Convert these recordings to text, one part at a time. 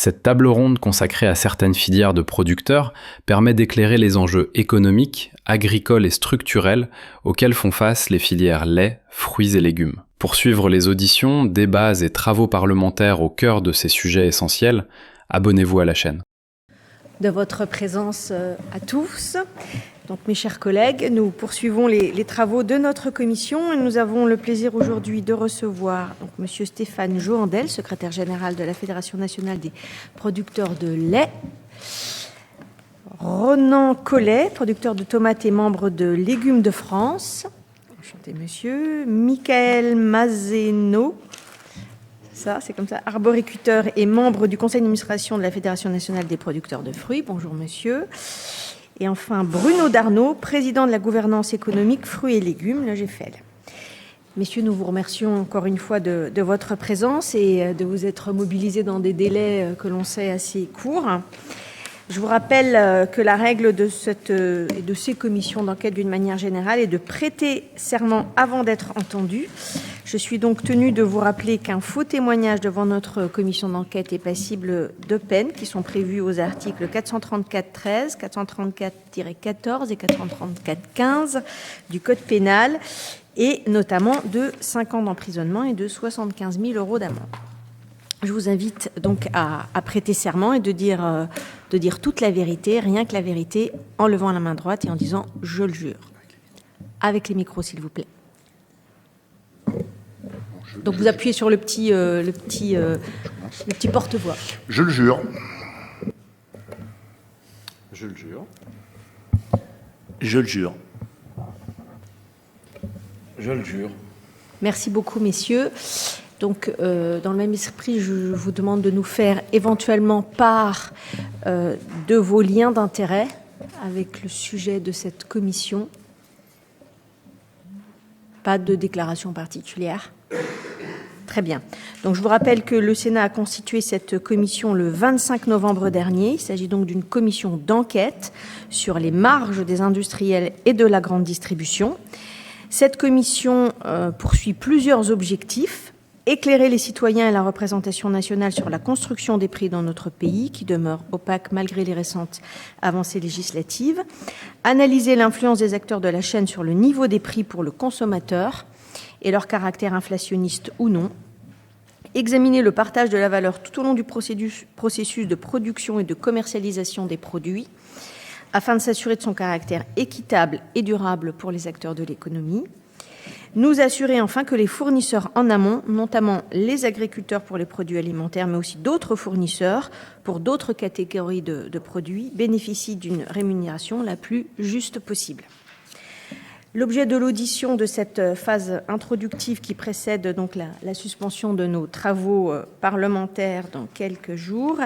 Cette table ronde consacrée à certaines filières de producteurs permet d'éclairer les enjeux économiques, agricoles et structurels auxquels font face les filières lait, fruits et légumes. Pour suivre les auditions, débats et travaux parlementaires au cœur de ces sujets essentiels, abonnez-vous à la chaîne. De votre présence à tous. Donc, mes chers collègues, nous poursuivons les travaux de notre commission et nous avons le plaisir aujourd'hui de recevoir donc, M. Stéphane Joandel, secrétaire général de la Fédération nationale des producteurs de lait, Ronan Collet, producteur de tomates et membre de Légumes de France, enchanté monsieur, Michael Mazeno, ça, c'est comme ça, arboriculteur et membre du conseil d'administration de la Fédération nationale des producteurs de fruits. Bonjour, monsieur. Et enfin, Bruno Darnaud, président de la gouvernance économique fruits et légumes, le GFL. Messieurs, nous vous remercions encore une fois de votre présence et de vous être mobilisés dans des délais que l'on sait assez courts. Je vous rappelle que la règle de ces commissions d'enquête d'une manière générale est de prêter serment avant d'être entendu. Je suis donc tenue de vous rappeler qu'un faux témoignage devant notre commission d'enquête est passible de peines qui sont prévues aux articles 434-13, 434-14 et 434-15 du Code pénal et notamment de 5 ans d'emprisonnement et de 75 000 € d'amende. Je vous invite donc à prêter serment et de dire toute la vérité, rien que la vérité, en levant la main droite et en disant « je le jure ». Avec les micros, s'il vous plaît. Donc vous appuyez sur le petit porte-voix. Je le jure. Je le jure. Je le jure. Je le jure. Merci beaucoup, messieurs. Donc, dans le même esprit, je vous demande de nous faire éventuellement part de vos liens d'intérêt avec le sujet de cette commission. Pas de déclaration particulière. Très bien. Donc, je vous rappelle que le Sénat a constitué cette commission le 25 novembre dernier. Il s'agit donc d'une commission d'enquête sur les marges des industriels et de la grande distribution. Cette commission poursuit plusieurs objectifs. Éclairer les citoyens et la représentation nationale sur la construction des prix dans notre pays, qui demeure opaque malgré les récentes avancées législatives. Analyser l'influence des acteurs de la chaîne sur le niveau des prix pour le consommateur et leur caractère inflationniste ou non. Examiner le partage de la valeur tout au long du processus de production et de commercialisation des produits, afin de s'assurer de son caractère équitable et durable pour les acteurs de l'économie. Nous assurer enfin que les fournisseurs en amont, notamment les agriculteurs pour les produits alimentaires, mais aussi d'autres fournisseurs pour d'autres catégories de produits, bénéficient d'une rémunération la plus juste possible. L'objet de l'audition de cette phase introductive qui précède donc la suspension de nos travaux parlementaires dans quelques jours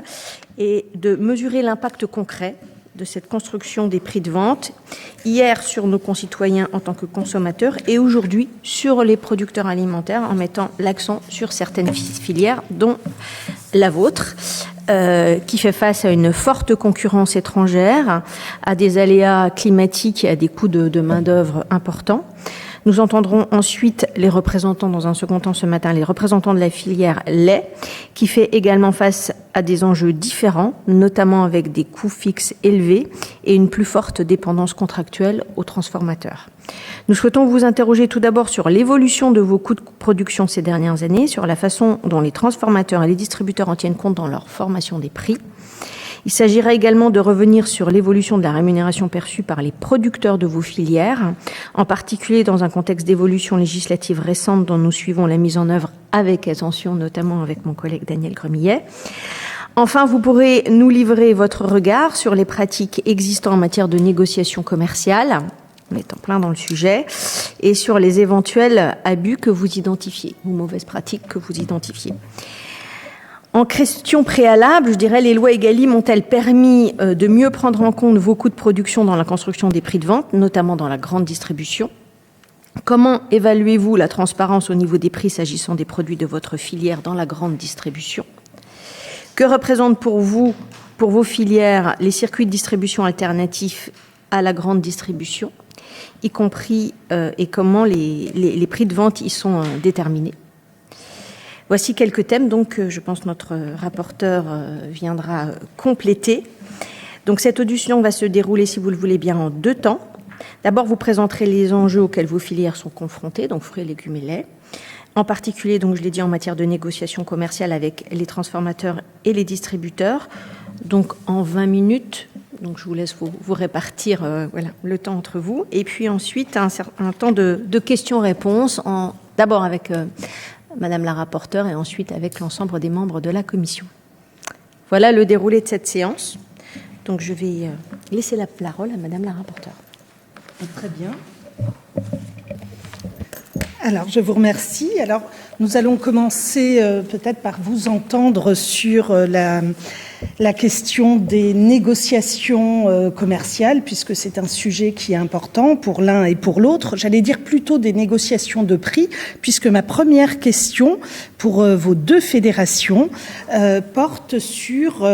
est de mesurer l'impact concret de cette construction des prix de vente, hier sur nos concitoyens en tant que consommateurs et aujourd'hui sur les producteurs alimentaires en mettant l'accent sur certaines filières, dont la vôtre, qui fait face à une forte concurrence étrangère, à des aléas climatiques et à des coûts de main-d'œuvre importants. Nous entendrons ensuite les représentants, dans un second temps ce matin, les représentants de la filière lait, qui fait également face à des enjeux différents, notamment avec des coûts fixes élevés et une plus forte dépendance contractuelle aux transformateurs. Nous souhaitons vous interroger tout d'abord sur l'évolution de vos coûts de production ces dernières années, sur la façon dont les transformateurs et les distributeurs en tiennent compte dans leur formation des prix. Il s'agira également de revenir sur l'évolution de la rémunération perçue par les producteurs de vos filières, en particulier dans un contexte d'évolution législative récente dont nous suivons la mise en œuvre avec attention, notamment avec mon collègue Daniel Gremillet. Enfin, vous pourrez nous livrer votre regard sur les pratiques existantes en matière de négociation commerciale, on est en plein dans le sujet, et sur les éventuels abus que vous identifiez, ou mauvaises pratiques que vous identifiez. En question préalable, je dirais, les lois Egalim ont-elles permis de mieux prendre en compte vos coûts de production dans la construction des prix de vente, notamment dans la grande distribution? Comment évaluez-vous la transparence au niveau des prix s'agissant des produits de votre filière dans la grande distribution? Que représentent pour vous, pour vos filières, les circuits de distribution alternatifs à la grande distribution, y compris et comment les prix de vente y sont déterminés? Voici quelques thèmes, donc je pense que notre rapporteur viendra compléter. Donc cette audition va se dérouler, si vous le voulez bien, en 2 temps. D'abord, vous présenterez les enjeux auxquels vos filières sont confrontées, donc fruits, légumes et lait. En particulier, donc je l'ai dit, en matière de négociation commerciale avec les transformateurs et les distributeurs. Donc en 20 minutes, donc je vous laisse vous répartir le temps entre vous. Et puis ensuite, un temps de questions-réponses, d'abord avec Madame la rapporteure et ensuite avec l'ensemble des membres de la commission. Voilà le déroulé de cette séance. Donc je vais laisser la parole à Madame la rapporteure. Très bien. Alors, je vous remercie. Alors, nous allons commencer peut-être par vous entendre sur la question des négociations commerciales, puisque c'est un sujet qui est important pour l'un et pour l'autre. J'allais dire plutôt des négociations de prix, puisque ma première question pour vos 2 fédérations porte sur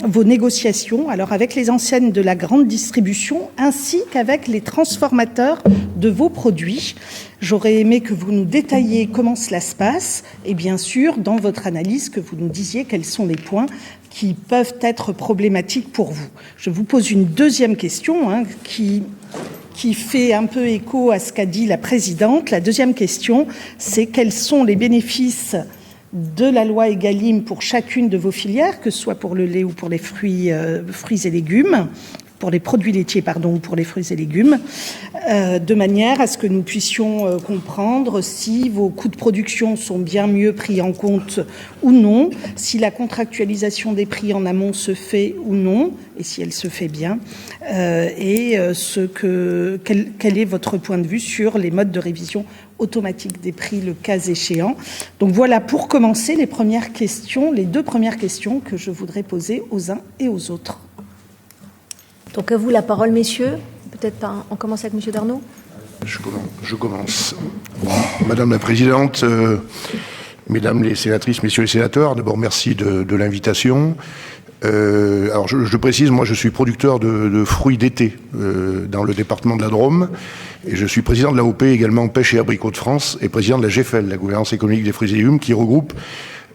vos négociations, alors avec les enseignes de la grande distribution, ainsi qu'avec les transformateurs de vos produits. J'aurais aimé que vous nous détailliez comment cela se passe et bien sûr, dans votre analyse, que vous nous disiez quels sont les points qui peuvent être problématiques pour vous. Je vous pose une deuxième question qui fait un peu écho à ce qu'a dit la présidente. La deuxième question, c'est quels sont les bénéfices de la loi Egalim pour chacune de vos filières, que ce soit pour le lait ou pour les fruits et légumes, pour les produits laitiers, ou pour les fruits et légumes, de manière à ce que nous puissions comprendre si vos coûts de production sont bien mieux pris en compte ou non, si la contractualisation des prix en amont se fait ou non, et si elle se fait bien, quel est votre point de vue sur les modes de révision automatique des prix, le cas échéant. Donc voilà, pour commencer, les 2 premières questions que je voudrais poser aux uns et aux autres. Donc à vous la parole, messieurs. Peut-être on commence avec monsieur Darnaud. Je commence. Madame la Présidente, Mesdames les sénatrices, Messieurs les sénateurs, d'abord merci de l'invitation. Alors je précise, moi je suis producteur de fruits d'été dans le département de la Drôme et je suis président de l'AOP également Pêche et Abricots de France et président de la GFL, la gouvernance économique des fruits et légumes, qui regroupe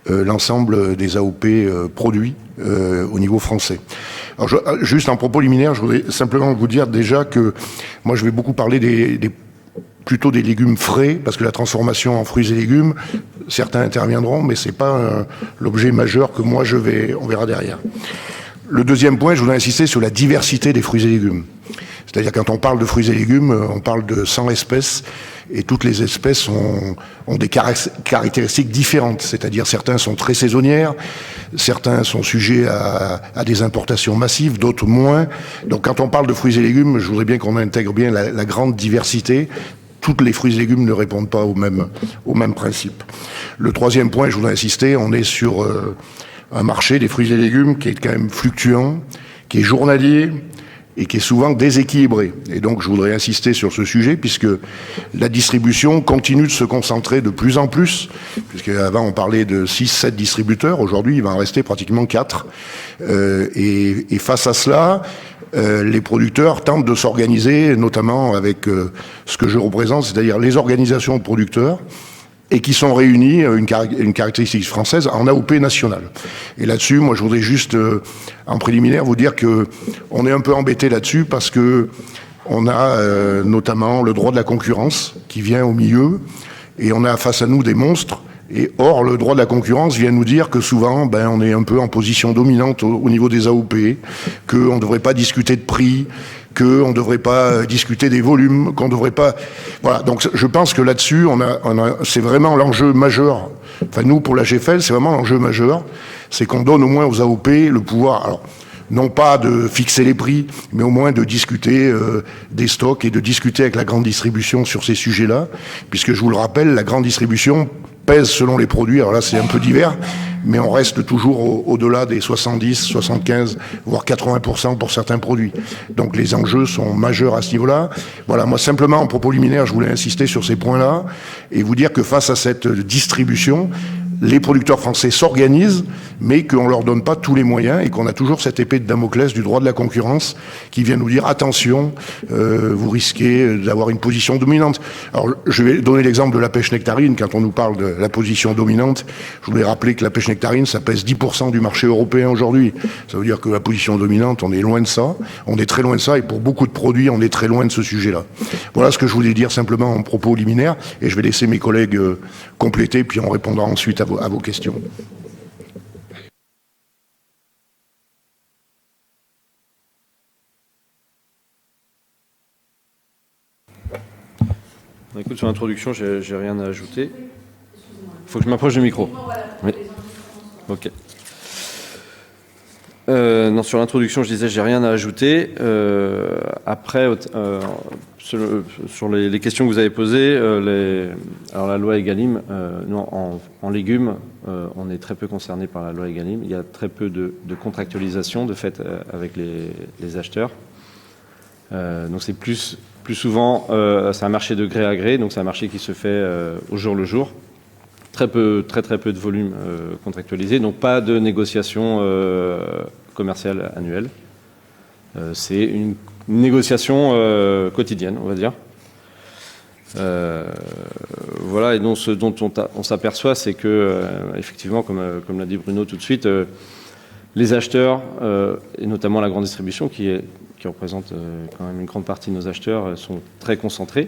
l'ensemble des AOP produits au niveau français. Alors juste en propos liminaire, je voudrais simplement vous dire déjà que moi je vais beaucoup parler plutôt des légumes frais, parce que la transformation en fruits et légumes, certains interviendront, mais c'est pas l'objet majeur que moi on verra derrière. Le deuxième point, je voudrais insister sur la diversité des fruits et légumes. C'est-à-dire quand on parle de fruits et légumes, on parle de 100 espèces, et toutes les espèces ont des caractéristiques différentes. C'est-à-dire certains sont très saisonnières, certains sont sujets à des importations massives, d'autres moins. Donc quand on parle de fruits et légumes, je voudrais bien qu'on intègre bien la grande diversité. Toutes les fruits et légumes ne répondent pas au même principe. Le troisième point, je voudrais insister, on est sur un marché des fruits et légumes qui est quand même fluctuant, qui est journalier et qui est souvent déséquilibré. Et donc je voudrais insister sur ce sujet puisque la distribution continue de se concentrer de plus en plus, puisque avant on parlait de 6-7 distributeurs, aujourd'hui il va en rester pratiquement 4. Et face à cela, les producteurs tentent de s'organiser, notamment avec ce que je représente, c'est-à-dire les organisations de producteurs, et qui sont réunis, une caractéristique française, en AOP nationale. Et là-dessus, moi je voudrais juste, en préliminaire, vous dire que on est un peu embêté là-dessus parce que on a notamment le droit de la concurrence qui vient au milieu, et on a face à nous des monstres. Et or, le droit de la concurrence vient nous dire que souvent, on est un peu en position dominante au niveau des AOP, qu'on ne devrait pas discuter de prix, qu'on ne devrait pas discuter des volumes, qu'on ne devrait pas... Voilà, donc je pense que là-dessus, c'est vraiment l'enjeu majeur. Enfin, nous, pour la GFL, c'est vraiment l'enjeu majeur. C'est qu'on donne au moins aux AOP le pouvoir... Alors, non pas de fixer les prix, mais au moins de discuter des stocks et de discuter avec la grande distribution sur ces sujets-là, puisque je vous le rappelle, la grande distribution pèse selon les produits, alors là c'est un peu divers, mais on reste toujours au-delà des 70, 75, voire 80% pour certains produits. Donc les enjeux sont majeurs à ce niveau-là. Voilà, moi simplement en propos liminaire, je voulais insister sur ces points-là et vous dire que face à cette distribution, les producteurs français s'organisent, mais qu'on ne leur donne pas tous les moyens et qu'on a toujours cette épée de Damoclès du droit de la concurrence qui vient nous dire attention, vous risquez d'avoir une position dominante. Alors je vais donner l'exemple de la pêche nectarine. Quand on nous parle de la position dominante, je voulais rappeler que la pêche nectarine, ça pèse 10% du marché européen aujourd'hui. Ça veut dire que la position dominante, on est loin de ça, on est très loin de ça, et pour beaucoup de produits, on est très loin de ce sujet-là. Voilà ce que je voulais dire simplement en propos liminaire, et je vais laisser mes collègues compléter, puis on répondra ensuite à vos questions. Écoute, sur l'introduction, j'ai rien à ajouter. Il faut que je m'approche du micro. Oui. Ok. Non, sur l'introduction, je disais, j'ai rien à ajouter. Après, sur les questions que vous avez posées, alors la loi Egalim, en légumes, on est très peu concerné par la loi Egalim. Il y a très peu de contractualisation de fait avec les acheteurs. Donc c'est plus souvent, c'est un marché de gré à gré, donc c'est un marché qui se fait au jour le jour. Très peu de volume contractualisé, donc pas de négociation commerciale annuelle. C'est une négociation quotidienne, on va dire. Voilà, et donc ce dont on s'aperçoit, c'est que, effectivement, comme l'a dit Bruno tout de suite, les acheteurs, et notamment la grande distribution, qui représente quand même une grande partie de nos acheteurs, sont très concentrés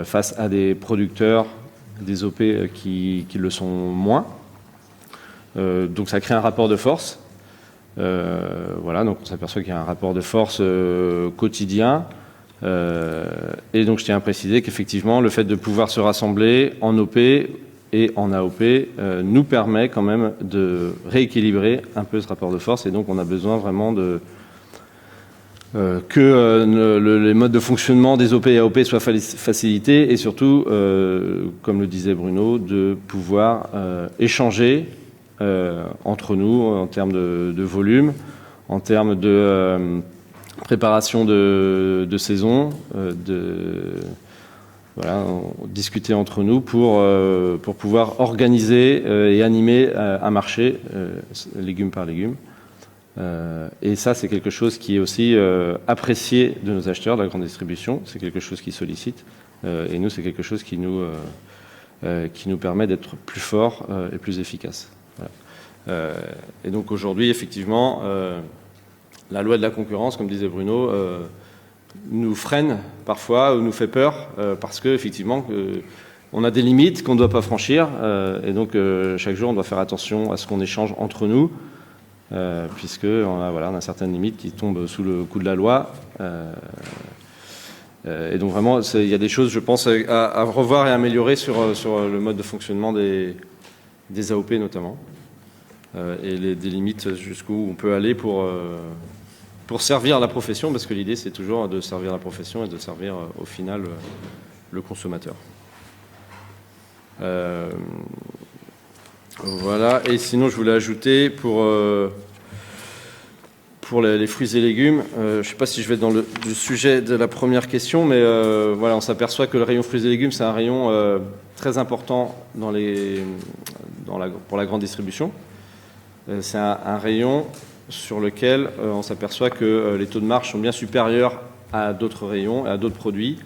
face à des producteurs, des OP qui le sont moins. Donc ça crée un rapport de force. Voilà, donc on s'aperçoit qu'il y a un rapport de force quotidien. Et donc je tiens à préciser qu'effectivement, le fait de pouvoir se rassembler en OP et en AOP nous permet quand même de rééquilibrer un peu ce rapport de force. Et donc on a besoin vraiment que les modes de fonctionnement des OP et AOP soient facilités et surtout, comme le disait Bruno, de pouvoir échanger entre nous en termes de volume, en termes de préparation de saison, voilà, discuter entre nous pour pouvoir organiser et animer un marché légume par légume. Et ça, c'est quelque chose qui est aussi apprécié de nos acheteurs de la grande distribution. C'est quelque chose qui sollicite. Et nous, c'est quelque chose qui nous permet d'être plus forts et plus efficaces. Voilà. Et donc aujourd'hui, effectivement, la loi de la concurrence, comme disait Bruno, nous freine parfois ou nous fait peur parce qu'effectivement, on a des limites qu'on ne doit pas franchir. Et donc, chaque jour, on doit faire attention à ce qu'on échange entre nous. Puisqu'on a certaines limites qui tombent sous le coup de la loi. Et donc vraiment, il y a des choses, je pense, à revoir et améliorer sur le mode de fonctionnement des AOP notamment. Et des limites jusqu'où on peut aller pour servir la profession, parce que l'idée, c'est toujours de servir la profession et de servir au final le consommateur. Voilà, et sinon je voulais ajouter pour les fruits et légumes, je ne sais pas si je vais dans le sujet de la première question, mais voilà, on s'aperçoit que le rayon fruits et légumes, c'est un rayon très important pour la grande distribution. C'est un rayon sur lequel on s'aperçoit que les taux de marge sont bien supérieurs à d'autres rayons, à d'autres produits.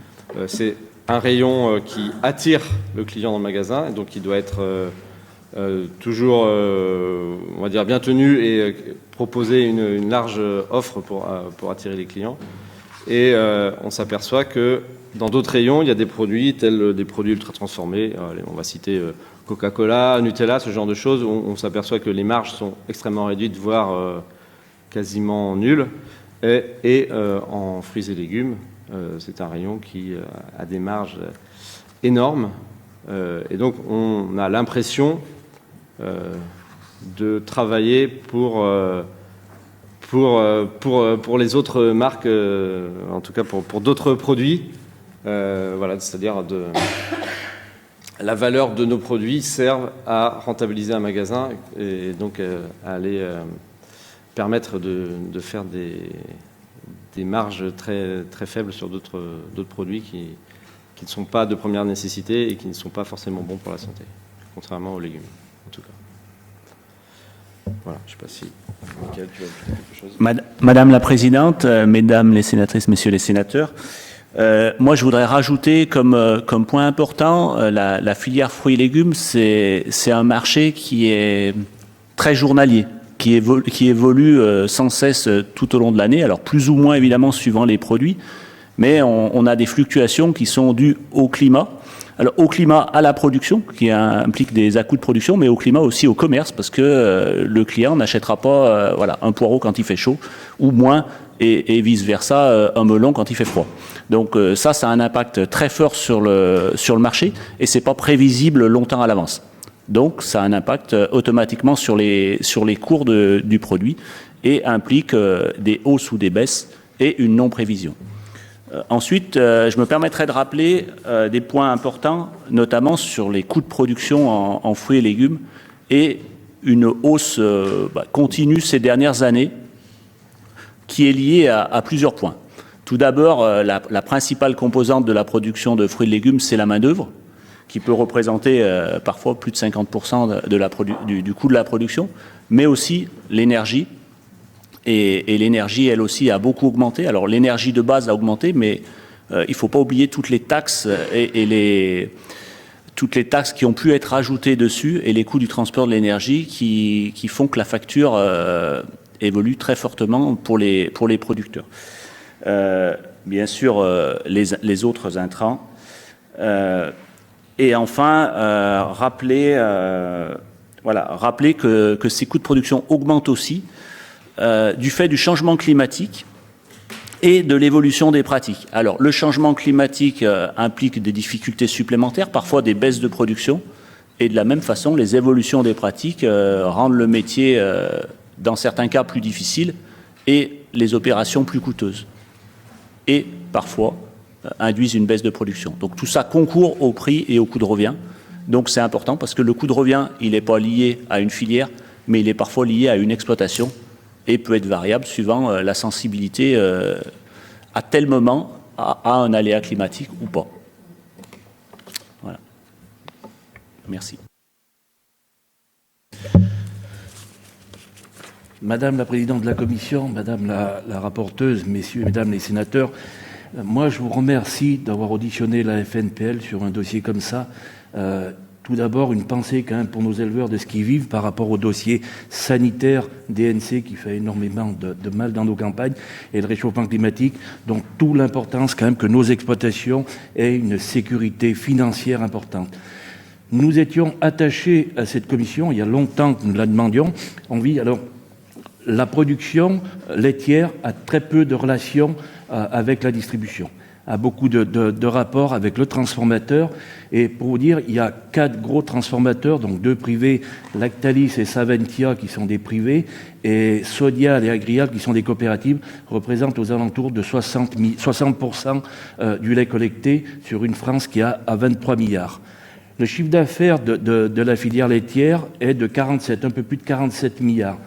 C'est un rayon qui attire le client dans le magasin, donc qui doit être toujours, on va dire, bien tenu et proposer une large offre pour attirer les clients. Et on s'aperçoit que dans d'autres rayons, il y a des produits tels des produits ultra transformés. On va citer Coca-Cola, Nutella, ce genre de choses. Où on s'aperçoit que les marges sont extrêmement réduites, voire quasiment nulles. Et en fruits et légumes, c'est un rayon qui a des marges énormes. Et donc on a l'impression de travailler pour les autres marques, en tout cas pour d'autres produits. Voilà, c'est-à-dire la valeur de nos produits servent à rentabiliser un magasin et donc à aller permettre de faire des marges très, très faibles sur d'autres produits qui ne sont pas de première nécessité et qui ne sont pas forcément bons pour la santé, contrairement aux légumes. en tout cas. Voilà, je ne sais pas si Michael, tu veux ajouter quelque chose. Madame la Présidente, Mesdames les sénatrices, Messieurs les sénateurs, moi je voudrais rajouter comme point important, la filière fruits et légumes, c'est un marché qui est très journalier, qui évolue sans cesse tout au long de l'année, alors plus ou moins évidemment suivant les produits, mais on a des fluctuations qui sont dues au climat. Alors au climat, à la production, qui implique des à-coups de production, mais au climat aussi au commerce, parce que le client n'achètera pas un poireau quand il fait chaud, ou moins, et vice-versa, un melon quand il fait froid. Donc ça a un impact très fort sur le marché, et c'est pas prévisible longtemps à l'avance. Donc ça a un impact automatiquement sur les cours du produit, et implique des hausses ou des baisses, et une non-prévision. Ensuite, je me permettrai de rappeler des points importants, notamment sur les coûts de production en fruits et légumes et une hausse continue ces dernières années qui est liée à plusieurs points. Tout d'abord, la principale composante de la production de fruits et légumes, c'est la main-d'œuvre, qui peut représenter parfois plus de 50% du coût de la production, mais aussi l'énergie. Et l'énergie, elle aussi, a beaucoup augmenté. Alors, l'énergie de base a augmenté, mais il ne faut pas oublier toutes les taxes toutes les taxes qui ont pu être ajoutées dessus et les coûts du transport de l'énergie qui font que la facture évolue très fortement pour les producteurs. Bien sûr, les autres intrants. Et enfin, rappeler que ces coûts de production augmentent aussi du fait du changement climatique et de l'évolution des pratiques. Alors, le changement climatique implique des difficultés supplémentaires, parfois des baisses de production, et de la même façon, les évolutions des pratiques rendent le métier, dans certains cas, plus difficile et les opérations plus coûteuses. Et parfois, induisent une baisse de production. Donc, tout ça concourt au prix et au coût de revient. Donc, c'est important parce que le coût de revient, il n'est pas lié à une filière, mais il est parfois lié à une exploitation et peut être variable suivant la sensibilité à tel moment à un aléa climatique ou pas. Voilà. Merci. Madame la présidente de la commission, madame la rapporteuse, messieurs et mesdames les sénateurs, moi je vous remercie d'avoir auditionné la FNPL sur un dossier comme ça. Tout d'abord, une pensée quand même pour nos éleveurs de ce qu'ils vivent par rapport au dossier sanitaire DNC qui fait énormément de mal dans nos campagnes et le réchauffement climatique. Donc, toute l'importance quand même que nos exploitations aient une sécurité financière importante. Nous étions attachés à cette commission, il y a longtemps que nous la demandions. Alors, la production laitière a très peu de relations avec la distribution, a beaucoup de rapports avec le transformateur. Et pour vous dire, il y a 4 gros transformateurs, donc 2 privés, Lactalis et Saventia qui sont des privés, et Sodial et Agrial qui sont des coopératives, représentent aux alentours de 60% du lait collecté sur une France qui a à 23 milliards. Le chiffre d'affaires de la filière laitière est de un peu plus de 47 milliards.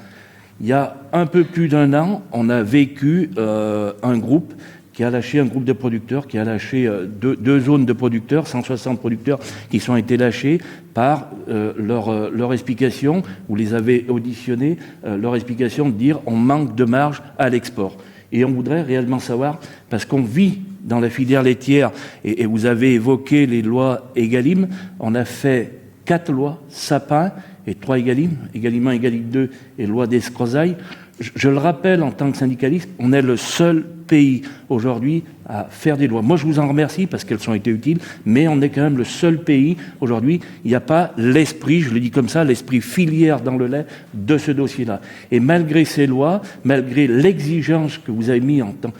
Il y a un peu plus d'un an, on a vécu un groupe de producteurs, qui a lâché deux zones de producteurs, 160 producteurs qui ont été lâchés par leur explication, vous les avez auditionnés, leur explication de dire on manque de marge à l'export. Et on voudrait réellement savoir, parce qu'on vit dans la filière laitière, et vous avez évoqué les lois Egalim, on a fait 4 lois, Sapin et 3 Egalim, Egalim 1, Egalim 2 et loi d'Escrozaille. Je le rappelle, en tant que syndicaliste, on est le seul pays aujourd'hui à faire des lois. Moi, je vous en remercie parce qu'elles ont été utiles, mais on est quand même le seul pays aujourd'hui. Il n'y a pas l'esprit, je le dis comme ça, l'esprit filière dans le lait de ce dossier-là. Et malgré ces lois, malgré l'exigence que vous avez mis en temps,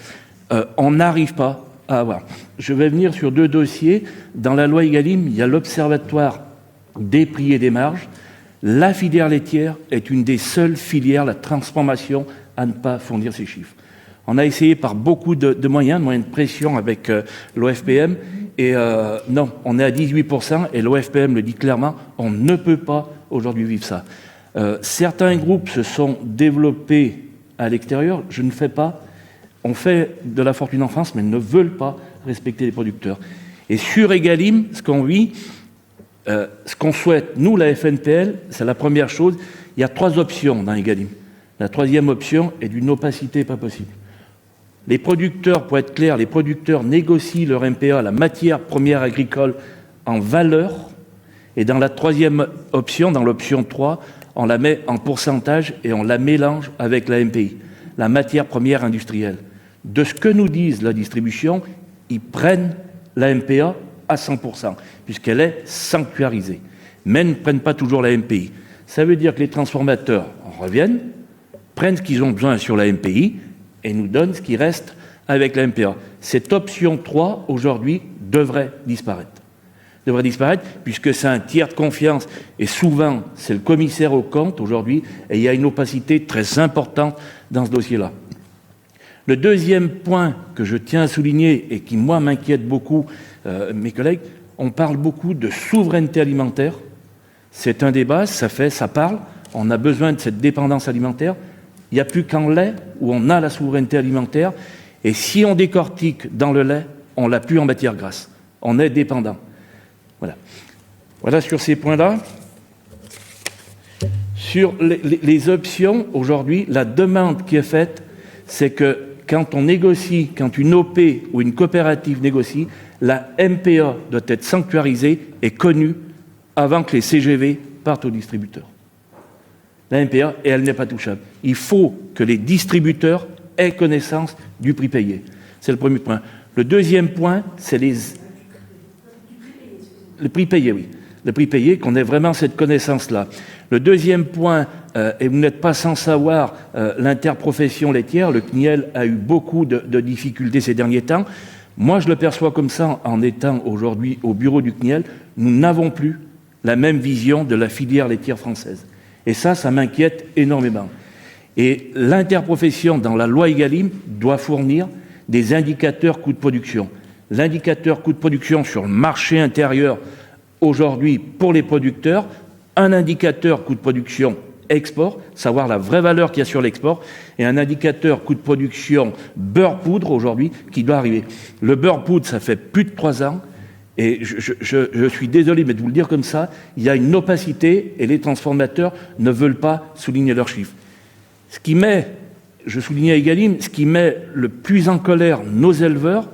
on n'arrive pas à avoir. Je vais venir sur 2 dossiers. Dans la loi Egalim, il y a l'Observatoire des prix et des marges. La filière laitière est une des seules filières, la transformation, à ne pas fournir ces chiffres. On a essayé par beaucoup de moyens de pression avec l'OFPM, et non, on est à 18%, et l'OFPM le dit clairement, on ne peut pas aujourd'hui vivre ça. Certains groupes se sont développés à l'extérieur, je ne fais pas, on fait de la fortune en France, mais ne veulent pas respecter les producteurs. Et sur Egalim, ce qu'on vit, Ce qu'on souhaite, nous, la FNPL, c'est la première chose. Il y a 3 options dans Egalim. La 3e option est d'une opacité pas possible. Les producteurs, pour être clair, les producteurs négocient leur MPA, la matière première agricole, en valeur. Et dans la 3e option, dans l'option 3, on la met en pourcentage et on la mélange avec la MPI, la matière première industrielle. De ce que nous disent la distribution, ils prennent la MPA à 100%, puisqu'elle est sanctuarisée. Mais ne prennent pas toujours la MPI. Ça veut dire que les transformateurs reviennent, prennent ce qu'ils ont besoin sur la MPI et nous donnent ce qui reste avec la MPA. Cette option 3, aujourd'hui, devrait disparaître. Puisque c'est un tiers de confiance et souvent c'est le commissaire aux comptes aujourd'hui et il y a une opacité très importante dans ce dossier-là. Le 2e point que je tiens à souligner et qui moi m'inquiète beaucoup, mes collègues, on parle beaucoup de souveraineté alimentaire. C'est un débat, ça parle, on a besoin de cette dépendance alimentaire. Il n'y a plus qu'en lait où on a la souveraineté alimentaire et si on décortique dans le lait, on l'a plus en matière grasse. On est dépendant. Voilà sur ces points-là. Sur les options, aujourd'hui, la demande qui est faite, c'est que quand on négocie, quand une OP ou une coopérative négocie, la MPA doit être sanctuarisée et connue avant que les CGV partent aux distributeurs. La MPA, et elle n'est pas touchable. Il faut que les distributeurs aient connaissance du prix payé. C'est le premier point. Le 2e point, c'est le prix payé, oui. Le prix payé, qu'on ait vraiment cette connaissance-là. Le 2e point, et vous n'êtes pas sans savoir, l'interprofession laitière, le CNIEL a eu beaucoup de difficultés ces derniers temps. Moi, je le perçois comme ça en étant aujourd'hui au bureau du CNIEL. Nous n'avons plus la même vision de la filière laitière française. Et ça m'inquiète énormément. Et l'interprofession, dans la loi Egalim, doit fournir des indicateurs coûts de production. L'indicateur coût de production sur le marché intérieur, aujourd'hui, pour les producteurs, un indicateur coût de production export, savoir la vraie valeur qu'il y a sur l'export, et un indicateur coût de production beurre poudre, aujourd'hui, qui doit arriver. Le beurre poudre, ça fait plus de 3 ans, et je suis désolé, mais de vous le dire comme ça, il y a une opacité, et les transformateurs ne veulent pas souligner leurs chiffres. Ce qui met, je soulignais à Egalim, ce qui met le plus en colère nos éleveurs,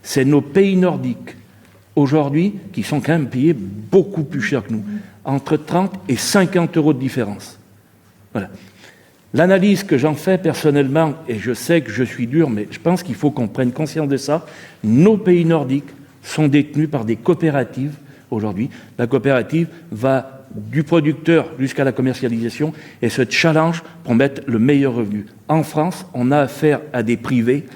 c'est nos pays nordiques, aujourd'hui, qui sont quand même payés beaucoup plus cher que nous, entre 30 et 50 euros de différence. Voilà. L'analyse que j'en fais personnellement, et je sais que je suis dur, mais je pense qu'il faut qu'on prenne conscience de ça, nos pays nordiques sont détenus par des coopératives aujourd'hui. La coopérative va du producteur jusqu'à la commercialisation et se challenge pour mettre le meilleur revenu. En France, on a affaire à des privés.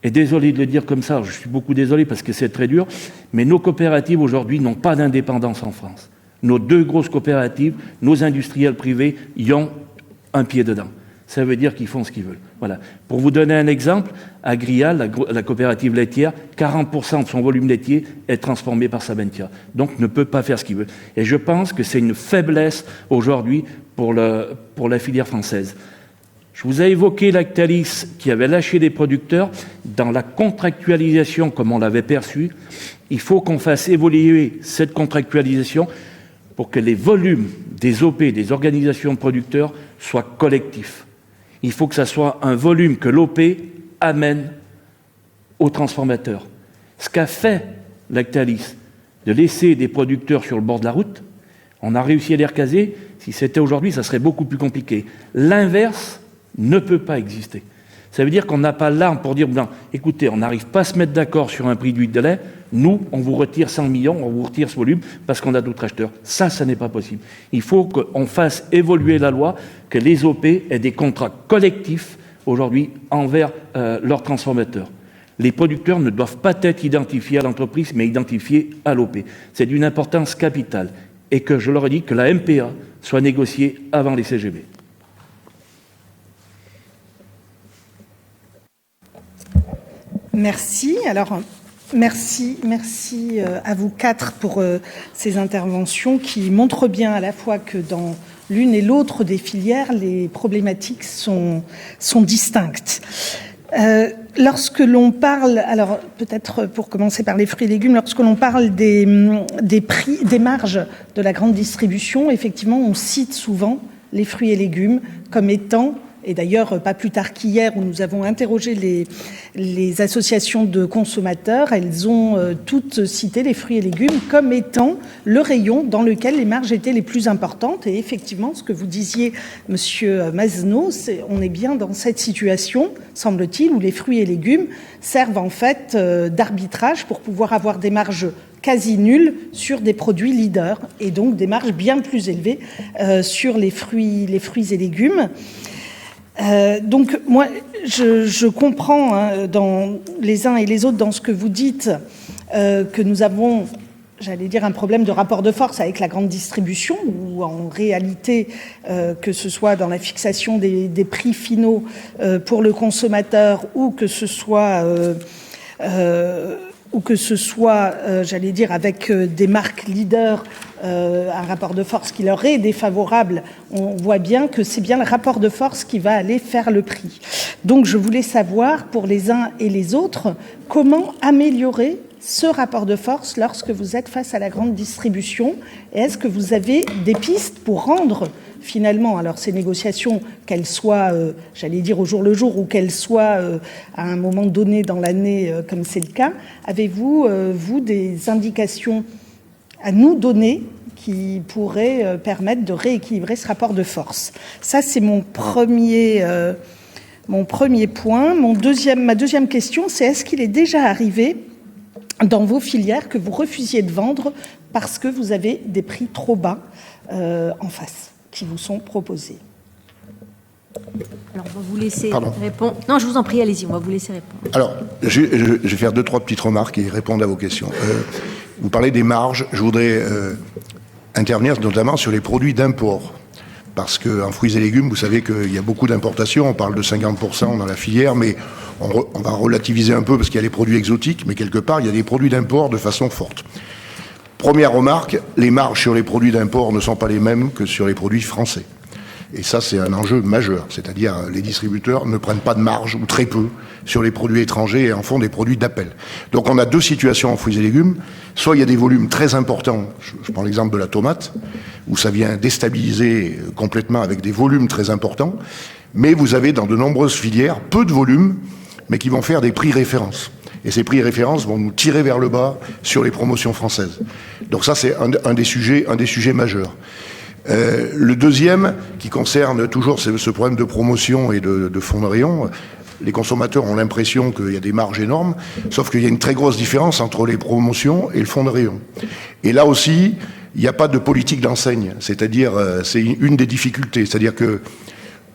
Et désolé de le dire comme ça, je suis beaucoup désolé parce que c'est très dur, mais nos coopératives aujourd'hui n'ont pas d'indépendance en France. Nos 2 grosses coopératives, nos industriels privés, y ont un pied dedans. Ça veut dire qu'ils font ce qu'ils veulent. Voilà. Pour vous donner un exemple, Agrial, la coopérative laitière, 40% de son volume laitier est transformé par Sabentia. Donc ne peut pas faire ce qu'il veut. Et je pense que c'est une faiblesse aujourd'hui pour la filière française. Je vous ai évoqué Lactalis qui avait lâché des producteurs. Dans la contractualisation, comme on l'avait perçu, il faut qu'on fasse évoluer cette contractualisation pour que les volumes des OP, des organisations de producteurs, soient collectifs. Il faut que ça soit un volume que l'OP amène aux transformateurs. Ce qu'a fait Lactalis, de laisser des producteurs sur le bord de la route, on a réussi à les recaser. Si c'était aujourd'hui, ça serait beaucoup plus compliqué. L'inverse ne peut pas exister. Ça veut dire qu'on n'a pas l'arme pour dire, non, écoutez, on n'arrive pas à se mettre d'accord sur un prix d'huile de lait, nous, on vous retire 100 millions, on vous retire ce volume parce qu'on a d'autres acheteurs. Ça n'est pas possible. Il faut qu'on fasse évoluer la loi, que les OP aient des contrats collectifs aujourd'hui envers leurs transformateurs. Les producteurs ne doivent pas être identifiés à l'entreprise, mais identifiés à l'OP. C'est d'une importance capitale. Et que je leur ai dit que la MPA soit négociée avant les CGV. Merci. Alors, merci à vous 4 pour ces interventions qui montrent bien à la fois que dans l'une et l'autre des filières, les problématiques sont distinctes. lorsque l'on parle, alors peut-être pour commencer par les fruits et légumes, lorsque l'on parle des prix, des marges de la grande distribution, effectivement, on cite souvent les fruits et légumes comme étant, et d'ailleurs pas plus tard qu'hier où nous avons interrogé les associations de consommateurs, elles ont toutes cité les fruits et légumes comme étant le rayon dans lequel les marges étaient les plus importantes. Et effectivement, ce que vous disiez, Monsieur Mazneau, on est bien dans cette situation, semble-t-il, où les fruits et légumes servent en fait d'arbitrage pour pouvoir avoir des marges quasi nulles sur des produits leaders et donc des marges bien plus élevées sur les fruits et légumes. Donc moi, je comprends dans les uns et les autres dans ce que vous dites que nous avons, j'allais dire, un problème de rapport de force avec la grande distribution, ou en réalité, que ce soit dans la fixation des prix finaux pour le consommateur, ou que ce soit j'allais dire, avec des marques leaders, un rapport de force qui leur est défavorable, on voit bien que c'est bien le rapport de force qui va aller faire le prix. Donc je voulais savoir, pour les uns et les autres, comment améliorer ce rapport de force lorsque vous êtes face à la grande distribution, et est-ce que vous avez des pistes pour rendre finalement, alors ces négociations, qu'elles soient, j'allais dire au jour le jour, ou qu'elles soient à un moment donné dans l'année, comme c'est le cas, avez-vous, vous, des indications à nous donner qui pourraient permettre de rééquilibrer ce rapport de force? Ça, c'est mon premier point. Ma deuxième question, c'est est-ce qu'il est déjà arrivé dans vos filières que vous refusiez de vendre parce que vous avez des prix trop bas en face qui vous sont proposés? Alors, on va vous laisser répondre. Non, je vous en prie, allez-y, on va vous laisser répondre. Alors, je vais faire 2-3 petites remarques et répondre à vos questions. Vous parlez des marges. Je voudrais intervenir notamment sur les produits d'import. Parce qu'en fruits et légumes, vous savez qu'il y a beaucoup d'importations. On parle de 50% dans la filière, mais on va relativiser un peu parce qu'il y a les produits exotiques, mais quelque part, il y a des produits d'import de façon forte. Première remarque, les marges sur les produits d'import ne sont pas les mêmes que sur les produits français. Et ça, c'est un enjeu majeur. C'est-à-dire, les distributeurs ne prennent pas de marge, ou très peu, sur les produits étrangers et en font des produits d'appel. Donc on a deux situations en fruits et légumes. Soit il y a des volumes très importants, je prends l'exemple de la tomate, où ça vient déstabiliser complètement avec des volumes très importants, mais vous avez dans de nombreuses filières peu de volumes, mais qui vont faire des prix références. Et ces prix références vont nous tirer vers le bas sur les promotions françaises. Donc ça, c'est un des sujets majeurs. Le deuxième, qui concerne toujours ce problème de promotion et de fonds de rayon, les consommateurs ont l'impression qu'il y a des marges énormes, sauf qu'il y a une très grosse différence entre les promotions et le fonds de rayon. Et là aussi, il n'y a pas de politique d'enseigne, c'est-à-dire, c'est une des difficultés, c'est-à-dire que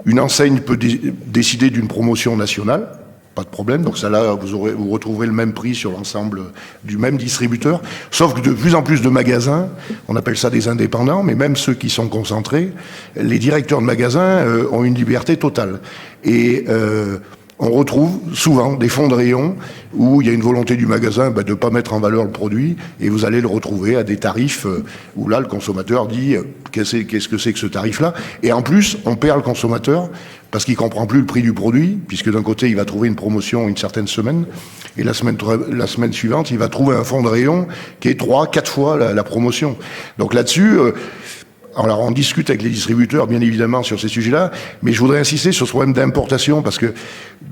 une enseigne peut décider d'une promotion nationale, pas de problème, donc ça là, vous retrouverez le même prix sur l'ensemble du même distributeur, sauf que de plus en plus de magasins, on appelle ça des indépendants, mais même ceux qui sont concentrés, les directeurs de magasins ont une liberté totale. Et on retrouve souvent des fonds de rayon où il y a une volonté du magasin de ne pas mettre en valeur le produit, et vous allez le retrouver à des tarifs où là le consommateur dit qu'est-ce que c'est que ce tarif-là, et en plus on perd le consommateur parce qu'il ne comprend plus le prix du produit, puisque d'un côté il va trouver une promotion une certaine semaine, et la semaine suivante il va trouver un fonds de rayon qui est 3-4 fois la promotion. Donc là-dessus, alors on discute avec les distributeurs bien évidemment sur ces sujets-là, mais je voudrais insister sur ce problème d'importation, parce que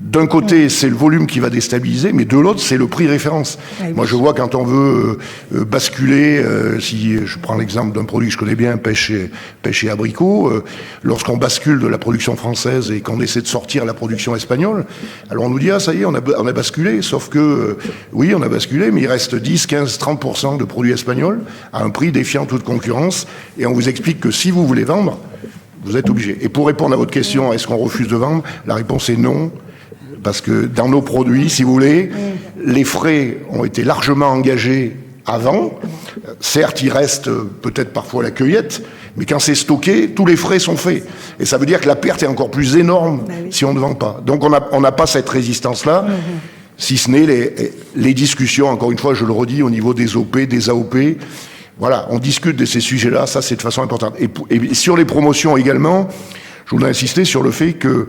d'un côté c'est le volume qui va déstabiliser, mais de l'autre c'est le prix référence. Oui. Moi je vois quand on veut basculer, si je prends l'exemple d'un produit que je connais bien, pêche et abricot, lorsqu'on bascule de la production française et qu'on essaie de sortir la production espagnole, alors on nous dit ah ça y est on a basculé, sauf que oui on a basculé, mais il reste 10, 15, 30% de produits espagnols à un prix défiant toute concurrence, et on vous explique que si vous voulez vendre, vous êtes obligé. Et pour répondre à votre question, est-ce qu'on refuse de vendre? La réponse est non, parce que dans nos produits, si vous voulez, les frais ont été largement engagés avant. Certes, il reste peut-être parfois la cueillette, mais quand c'est stocké, tous les frais sont faits. Et ça veut dire que la perte est encore plus énorme si on ne vend pas. Donc on n'a pas cette résistance-là, si ce n'est les discussions, encore une fois, je le redis, au niveau des OP, des AOP. Voilà, on discute de ces sujets-là, ça c'est de façon importante. Et sur les promotions également, je voudrais insister sur le fait que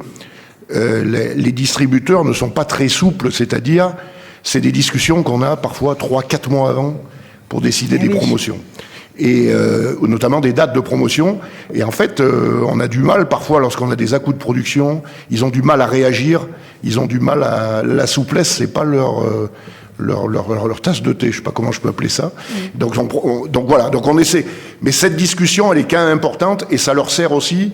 les distributeurs ne sont pas très souples, c'est-à-dire, c'est des discussions qu'on a parfois 3-4 mois avant pour décider des promotions. Et notamment des dates de promotion. Et en fait, on a du mal, parfois, lorsqu'on a des à-coups de production, ils ont du mal à réagir, ils ont du mal à... La souplesse, c'est pas leur tasse de thé, je sais pas comment je peux appeler ça. Donc voilà, donc on essaie. Mais cette discussion, elle est quand même importante, et ça leur sert aussi...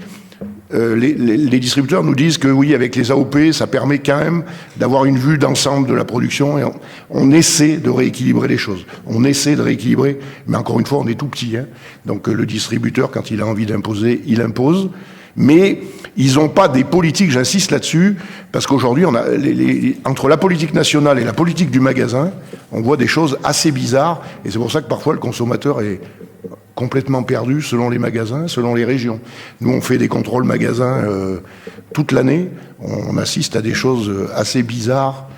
les distributeurs nous disent que oui, avec les AOP, ça permet quand même d'avoir une vue d'ensemble de la production, et on essaie de rééquilibrer les choses. On essaie de rééquilibrer, mais encore une fois, on est tout petit. Hein. Donc le distributeur, quand il a envie d'imposer, il impose. Mais ils n'ont pas des politiques, j'insiste là-dessus, parce qu'aujourd'hui, on a entre la politique nationale et la politique du magasin, on voit des choses assez bizarres, et c'est pour ça que parfois le consommateur est complètement perdu selon les magasins, selon les régions. Nous, on fait des contrôles magasins toute l'année. On assiste à des choses assez bizarres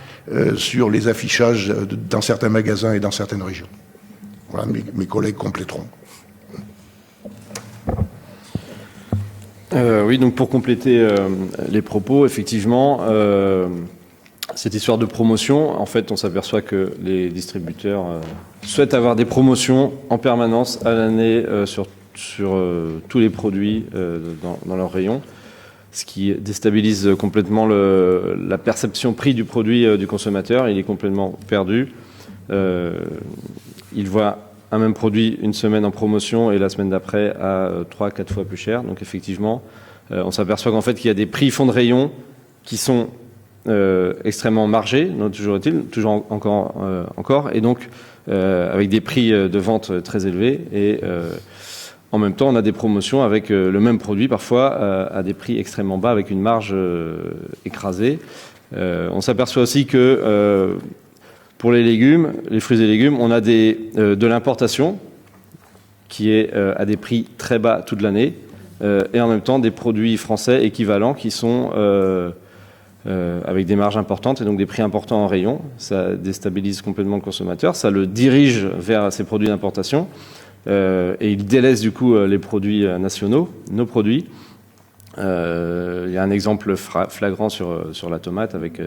sur les affichages dans certains magasins et dans certaines régions. Voilà, mes collègues compléteront. Oui, donc pour compléter les propos, effectivement, cette histoire de promotion, en fait, on s'aperçoit que les distributeurs souhaitent avoir des promotions en permanence à l'année sur tous les produits dans leur rayon, ce qui déstabilise complètement la perception prix du produit du consommateur. Il est complètement perdu. Il voit un même produit une semaine en promotion et la semaine d'après à 3-4 fois plus cher. Donc effectivement, on s'aperçoit qu'en fait, qu'il y a des prix fonds de rayon qui sont extrêmement margés, toujours encore, et donc avec des prix de vente très élevés. Et en même temps, on a des promotions avec le même produit, parfois à des prix extrêmement bas, avec une marge écrasée. On s'aperçoit aussi que pour les légumes, les fruits et légumes, on a de l'importation qui est à des prix très bas toute l'année, et en même temps des produits français équivalents qui sont avec des marges importantes et donc des prix importants en rayon. Ça déstabilise complètement le consommateur, ça le dirige vers ces produits d'importation, et il délaisse du coup les produits nationaux, nos produits. Il y a un exemple flagrant sur la tomate, avec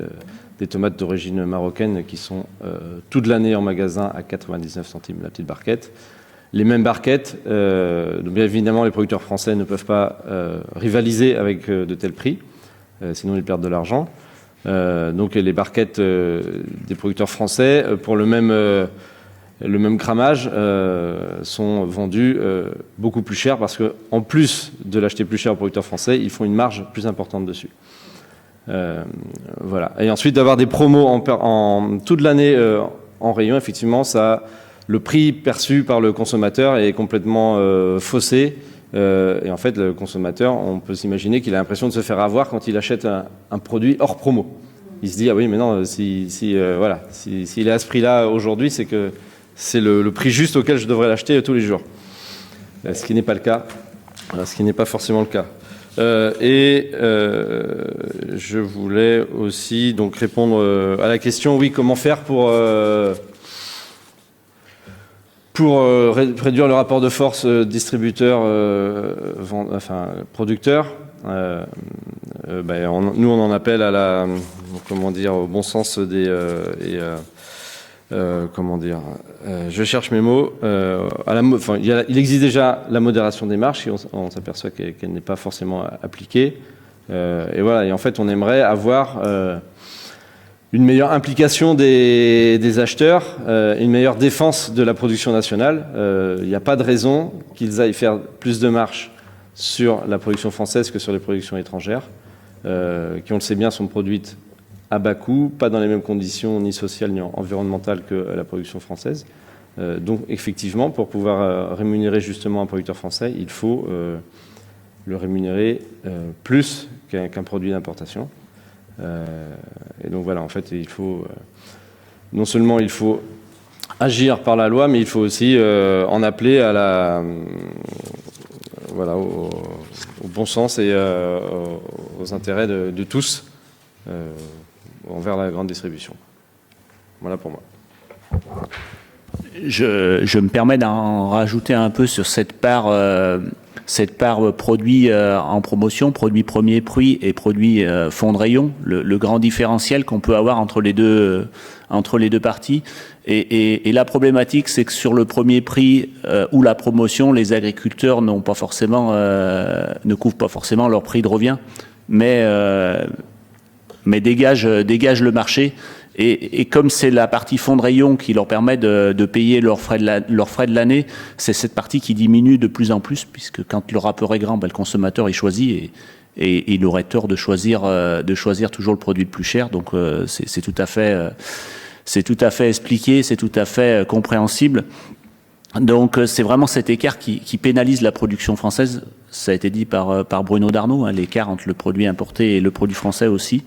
des tomates d'origine marocaine qui sont toute l'année en magasin à 99 centimes la petite barquette. Les mêmes barquettes, bien évidemment les producteurs français ne peuvent pas rivaliser avec de tels prix, sinon ils perdent de l'argent. Donc les barquettes des producteurs français, pour le même grammage, sont vendues beaucoup plus cher, parce qu'en plus de l'acheter plus cher aux producteurs français, ils font une marge plus importante dessus. Voilà. Et ensuite, d'avoir des promos toute l'année en rayon, effectivement, le prix perçu par le consommateur est complètement faussé. Et en fait, le consommateur, on peut s'imaginer qu'il a l'impression de se faire avoir quand il achète un produit hors promo. Il se dit, ah oui, mais non, s'il est à ce prix-là aujourd'hui, c'est que c'est le prix juste auquel je devrais l'acheter tous les jours. Ce qui n'est pas le cas. Ce qui n'est pas forcément le cas. Je voulais aussi donc répondre à la question, oui, comment faire pour réduire le rapport de force distributeur-producteur. Nous, on en appelle au bon sens je cherche mes mots. Il existe déjà la modération des marges, et on s'aperçoit qu'elle n'est pas forcément appliquée. Et voilà. Et en fait, on aimerait avoir une meilleure implication des acheteurs, une meilleure défense de la production nationale. Il n'y a pas de raison qu'ils aillent faire plus de marge sur la production française que sur les productions étrangères, qui, on le sait bien, sont produites à bas coût, pas dans les mêmes conditions ni sociales ni environnementales que la production française. Donc effectivement, pour pouvoir rémunérer justement un producteur français, il faut le rémunérer plus qu'un produit d'importation. Et donc voilà, en fait, il faut non seulement il faut agir par la loi, mais il faut aussi en appeler à au bon sens et aux intérêts de tous envers la grande distribution. Voilà pour moi. Je me permets d'en rajouter un peu sur cette part cette part produits en promotion, produits premier prix et produits fond de rayon, le grand différentiel qu'on peut avoir entre les deux parties. Et la problématique, c'est que sur le premier prix ou la promotion, les agriculteurs ne couvrent pas forcément leur prix de revient, mais dégagent le marché. Et comme c'est la partie fond de rayon qui leur permet de payer leurs frais de l'année, c'est cette partie qui diminue de plus en plus, puisque quand le rapport est grand, le consommateur il choisit et il aurait tort de choisir toujours le produit le plus cher. Donc c'est tout à fait expliqué, c'est tout à fait compréhensible. Donc c'est vraiment cet écart qui pénalise la production française. Ça a été dit par Bruno Darnaud, l'écart entre le produit importé et le produit français aussi.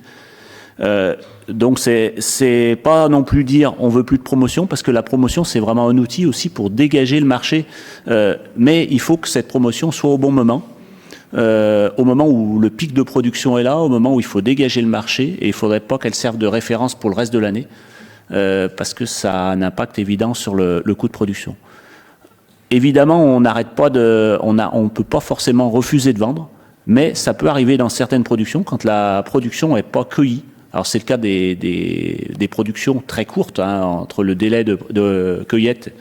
Donc c'est pas non plus dire on veut plus de promotion, parce que la promotion c'est vraiment un outil aussi pour dégager le marché, mais il faut que cette promotion soit au bon moment, au moment où le pic de production est là, au moment où il faut dégager le marché, et il faudrait pas qu'elle serve de référence pour le reste de l'année, parce que ça a un impact évident sur le coût de production. Évidemment, on peut pas forcément refuser de vendre, mais ça peut arriver dans certaines productions quand la production est pas cueillie. Alors c'est le cas des productions très courtes, entre le délai de cueillette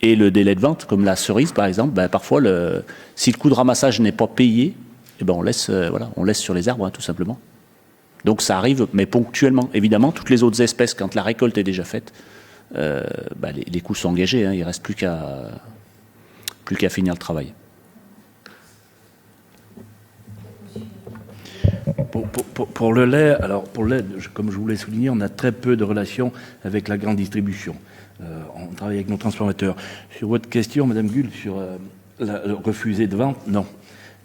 et le délai de vente, comme la cerise par exemple. Parfois, si le coût de ramassage n'est pas payé, on laisse sur les arbres, tout simplement. Donc ça arrive, mais ponctuellement. Évidemment, toutes les autres espèces, quand la récolte est déjà faite, les coûts sont engagés. Il ne reste plus qu'à finir le travail. Pour le lait, comme je vous l'ai souligné, on a très peu de relations avec la grande distribution. On travaille avec nos transformateurs. Sur votre question, Madame Gull, sur le refusé de vente, non.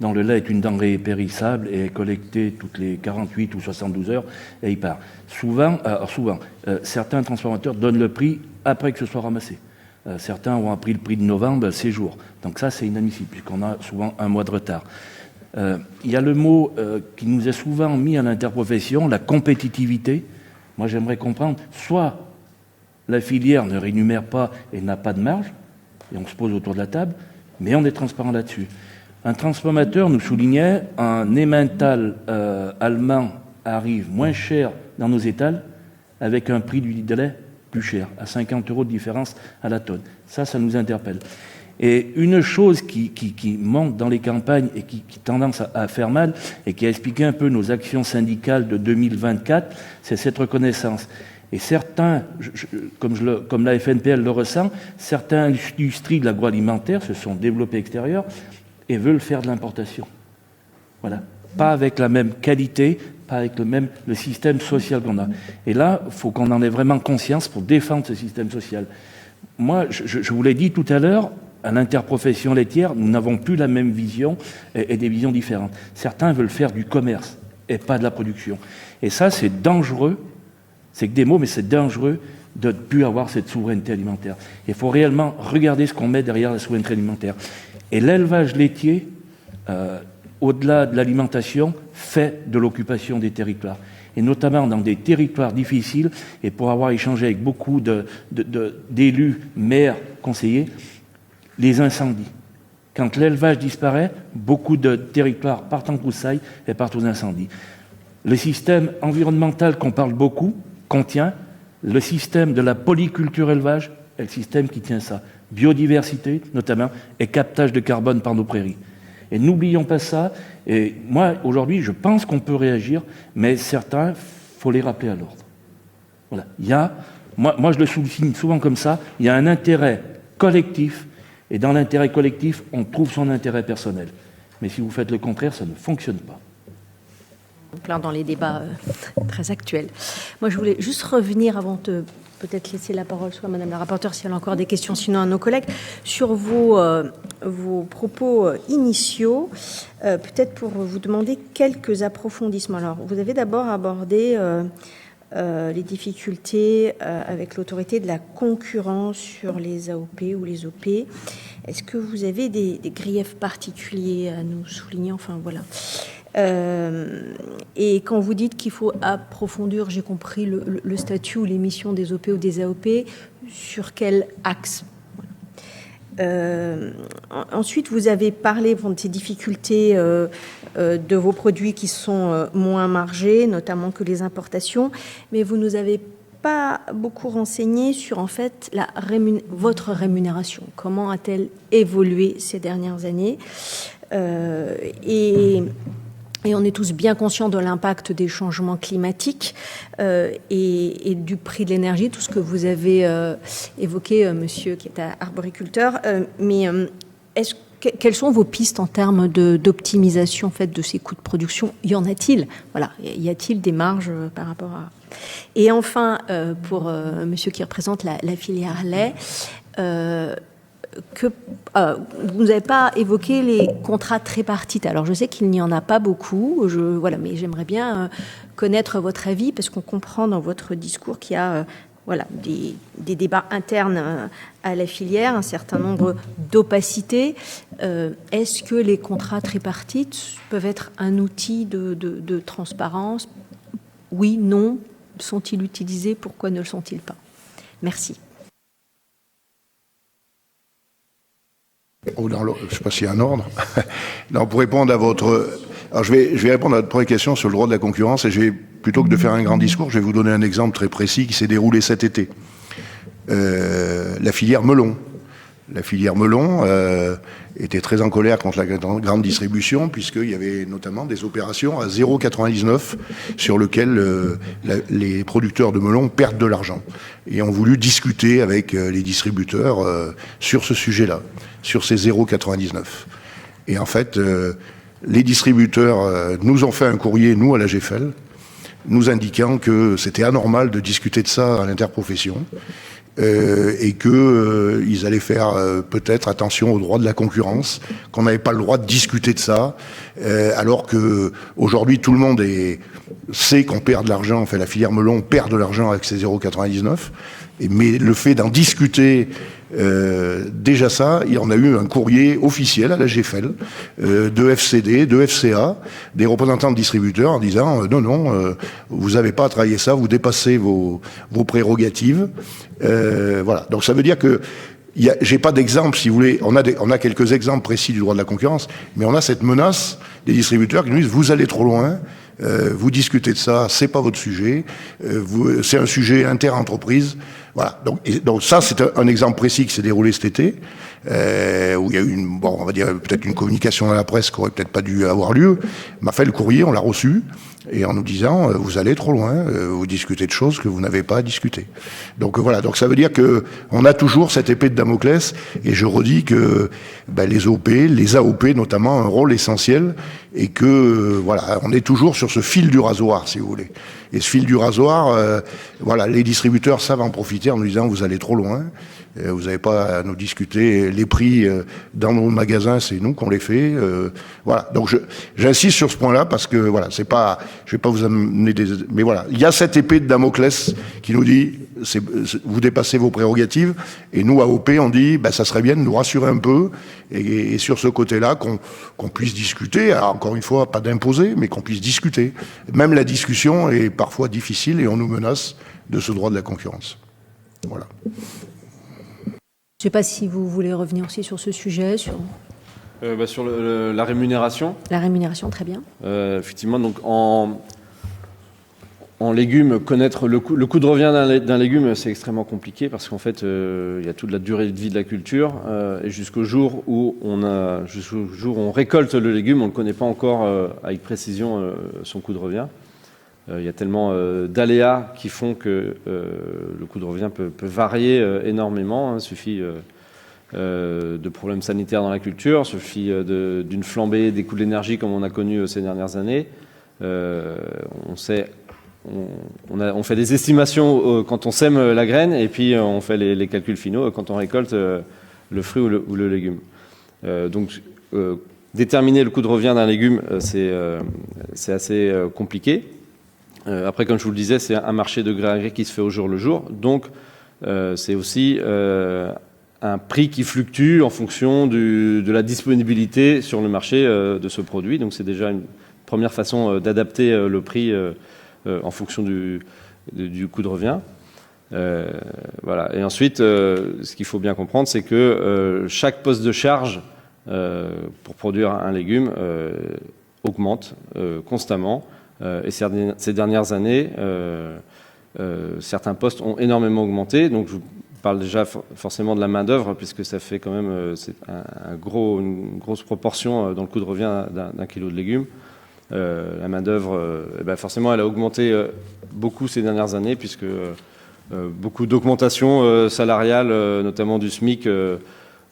Dans le lait est une denrée périssable et est collectée toutes les 48 ou 72 heures et il part. Souvent, certains transformateurs donnent le prix après que ce soit ramassé. Certains ont appris le prix de novembre, ces jours. Donc ça, c'est inadmissible, puisqu'on a souvent un mois de retard. Il y a le mot qui nous est souvent mis à l'interprofession, la compétitivité. Moi, j'aimerais comprendre, soit la filière ne rémunère pas et n'a pas de marge, et on se pose autour de la table, mais on est transparent là-dessus. Un transformateur nous soulignait, un Emmental allemand arrive moins cher dans nos étals, avec un prix du litre de lait plus cher, à 50 € de différence à la tonne. Ça nous interpelle. Et une chose qui monte dans les campagnes et qui tendance à faire mal et qui a expliqué un peu nos actions syndicales de 2024, c'est cette reconnaissance. Et certains, comme la FNPL le ressent, certaines industries de l'agroalimentaire se sont développées extérieures et veulent faire de l'importation. Voilà. Pas avec la même qualité, pas avec le système social qu'on a. Et là, il faut qu'on en ait vraiment conscience pour défendre ce système social. Moi, je vous l'ai dit tout à l'heure, à l'interprofession laitière, nous n'avons plus la même vision et des visions différentes. Certains veulent faire du commerce et pas de la production. Et ça, c'est dangereux. C'est que des mots, mais c'est dangereux de ne plus avoir cette souveraineté alimentaire. Il faut réellement regarder ce qu'on met derrière la souveraineté alimentaire. Et l'élevage laitier, au-delà de l'alimentation, fait de l'occupation des territoires. Et notamment dans des territoires difficiles, et pour avoir échangé avec beaucoup d'élus, maires, conseillers, les incendies. Quand l'élevage disparaît, beaucoup de territoires partent en broussailles et partent aux incendies. Le système environnemental qu'on parle beaucoup contient le système de la polyculture élevage est le système qui tient ça. Biodiversité, notamment, et captage de carbone par nos prairies. Et n'oublions pas ça. Et moi, aujourd'hui, je pense qu'on peut réagir, mais certains, il faut les rappeler à l'ordre. Voilà. Moi, je le souligne souvent comme ça, il y a un intérêt collectif, et dans l'intérêt collectif, on trouve son intérêt personnel. Mais si vous faites le contraire, ça ne fonctionne pas. Donc là, dans les débats très actuels. Moi, je voulais juste revenir, avant de peut-être laisser la parole soit à Madame la rapporteure, si elle a encore des questions, sinon à nos collègues, sur vos propos initiaux, peut-être pour vous demander quelques approfondissements. Alors, vous avez d'abord abordé les difficultés avec l'autorité de la concurrence sur les AOP ou les OP. Est-ce que vous avez des griefs particuliers à nous souligner? Enfin, voilà. Et quand vous dites qu'il faut approfondir, j'ai compris, le statut ou les missions des OP ou des AOP, sur quel axe? Ensuite, vous avez parlé de ces difficultés de vos produits qui sont moins margés, notamment que les importations, mais vous nous avez pas beaucoup renseigné sur en fait votre rémunération. Comment a-t-elle évolué ces dernières années et on est tous bien conscients de l'impact des changements climatiques et du prix de l'énergie, tout ce que vous avez évoqué, monsieur qui est arboriculteur. Mais quelles sont vos pistes en termes d'optimisation en fait, de ces coûts de production? Y en a-t-il? Voilà, y a-t-il des marges par rapport à... Et enfin, pour monsieur qui représente la filière lait, vous n'avez pas évoqué les contrats tripartites. Alors, je sais qu'il n'y en a pas beaucoup, voilà, mais j'aimerais bien connaître votre avis, parce qu'on comprend dans votre discours qu'il y a voilà, des débats internes à la filière, un certain nombre d'opacités. Est-ce que les contrats tripartites peuvent être un outil de transparence? Oui, non. Sont-ils utilisés? Pourquoi ne le sont-ils pas? Merci. Je ne sais pas s'il y a un ordre. Non, pour répondre à votre... Alors je vais répondre à votre première question sur le droit de la concurrence et plutôt que de faire un grand discours, je vais vous donner un exemple très précis qui s'est déroulé cet été. La filière melon. La filière melon était très en colère contre la grande distribution puisqu'il y avait notamment des opérations à 0,99 sur lesquelles les producteurs de melon perdent de l'argent. Et ont voulu discuter avec les distributeurs sur ce sujet-là, sur ces 0,99. Et en fait, les distributeurs nous ont fait un courrier, nous, à la GFL, nous indiquant que c'était anormal de discuter de ça à l'interprofession. Et qu'ils allaient faire peut-être attention au droit de la concurrence, qu'on n'avait pas le droit de discuter de ça, alors que aujourd'hui tout le monde sait qu'on perd de l'argent, enfin la filière melon perd de l'argent avec ses 0,99, mais le fait d'en discuter, déjà ça, il y en a eu un courrier officiel à la GFL, de FCD, de FCA, des représentants de distributeurs en disant non, vous n'avez pas à travailler ça, vous dépassez vos prérogatives. Voilà. Donc ça veut dire que j'ai pas d'exemple, si vous voulez. On a quelques exemples précis du droit de la concurrence, mais on a cette menace des distributeurs qui nous disent vous allez trop loin. Vous discutez de ça, c'est pas votre sujet. C'est un sujet inter-entreprise. Voilà. Donc ça, c'est un exemple précis qui s'est déroulé cet été, où il y a eu on va dire peut-être une communication dans la presse qui aurait peut-être pas dû avoir lieu. M'a fait le courrier, on l'a reçu, et en nous disant vous allez trop loin, vous discutez de choses que vous n'avez pas à discuter. Donc voilà. Donc ça veut dire que on a toujours cette épée de Damoclès, et je redis que les OP, les AOP notamment, ont un rôle essentiel, et que voilà, on est toujours sur ce fil du rasoir, si vous voulez. Et ce fil du rasoir, voilà, les distributeurs savent en profiter en nous disant vous allez trop loin, vous n'avez pas à nous discuter les prix dans nos magasins, c'est nous qu'on les fait. Voilà. Donc j'insiste sur ce point-là parce que voilà, c'est pas, je vais pas vous amener mais voilà, il y a cette épée de Damoclès qui nous dit vous dépassez vos prérogatives, et nous AOP on dit ça serait bien de nous rassurer un peu et sur ce côté-là qu'on puisse discuter. Alors encore une fois, pas d'imposer, mais qu'on puisse discuter. Même la discussion est parfois difficile et on nous menace de ce droit de la concurrence. Voilà. Je ne sais pas si vous voulez revenir aussi sur ce sujet, sur la rémunération. La rémunération, très bien. Effectivement, donc en légumes, connaître le coût de revient d'un légume, c'est extrêmement compliqué parce qu'en fait, il y a toute la durée de vie de la culture et jusqu'au jour où on récolte le légume, on ne connaît pas encore avec précision son coût de revient. Il y a tellement d'aléas qui font que le coût de revient peut varier énormément. Il suffit de problèmes sanitaires dans la culture, il suffit d'une flambée des coûts de l'énergie comme on a connu ces dernières années. On fait des estimations quand on sème la graine et puis on fait les calculs finaux quand on récolte le fruit ou le légume. Donc déterminer le coût de revient d'un légume, c'est assez compliqué. Après, comme je vous le disais, c'est un marché de gré à gré qui se fait au jour le jour. Donc, c'est aussi un prix qui fluctue en fonction de la disponibilité sur le marché de ce produit. Donc, c'est déjà une première façon d'adapter le prix en fonction du coût de revient. Voilà. Et ensuite, ce qu'il faut bien comprendre, c'est que chaque poste de charge pour produire un légume augmente constamment. Et ces dernières années, certains postes ont énormément augmenté. Donc, je vous parle déjà forcément de la main-d'œuvre, puisque ça fait quand même une grosse proportion dans le coût de revient d'un kilo de légumes. La main-d'œuvre, forcément, elle a augmenté beaucoup ces dernières années, puisque beaucoup d'augmentation salariale, notamment du SMIC,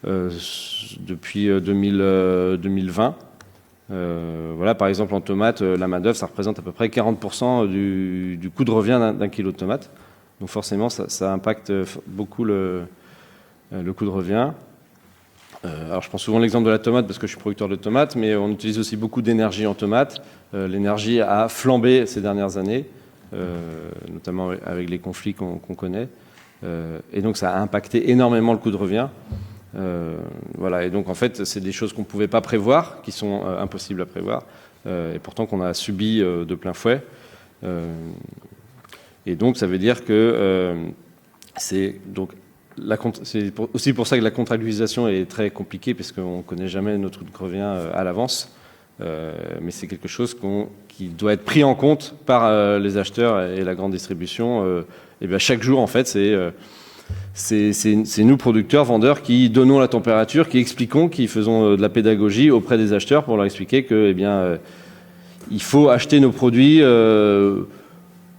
depuis 2020. Voilà, par exemple, en tomates, la main-d'œuvre, ça représente à peu près 40% du coût de revient d'un kilo de tomates. Donc forcément, ça impacte beaucoup le coût de revient. Alors je prends souvent l'exemple de la tomate parce que je suis producteur de tomates, mais on utilise aussi beaucoup d'énergie en tomates. L'énergie a flambé ces dernières années, notamment avec les conflits qu'on connaît. Et donc ça a impacté énormément le coût de revient. Voilà, et donc en fait, c'est des choses qu'on ne pouvait pas prévoir, qui sont impossibles à prévoir, et pourtant qu'on a subi de plein fouet. Et donc ça veut dire que c'est aussi pour ça que la contractualisation est très compliquée, parce qu'on ne connaît jamais notre coût de revient à l'avance. Mais c'est quelque chose qui doit être pris en compte par les acheteurs et la grande distribution. Et bien chaque jour, en fait, c'est nous, producteurs, vendeurs, qui donnons la température, qui expliquons, qui faisons de la pédagogie auprès des acheteurs pour leur expliquer que, il faut acheter nos produits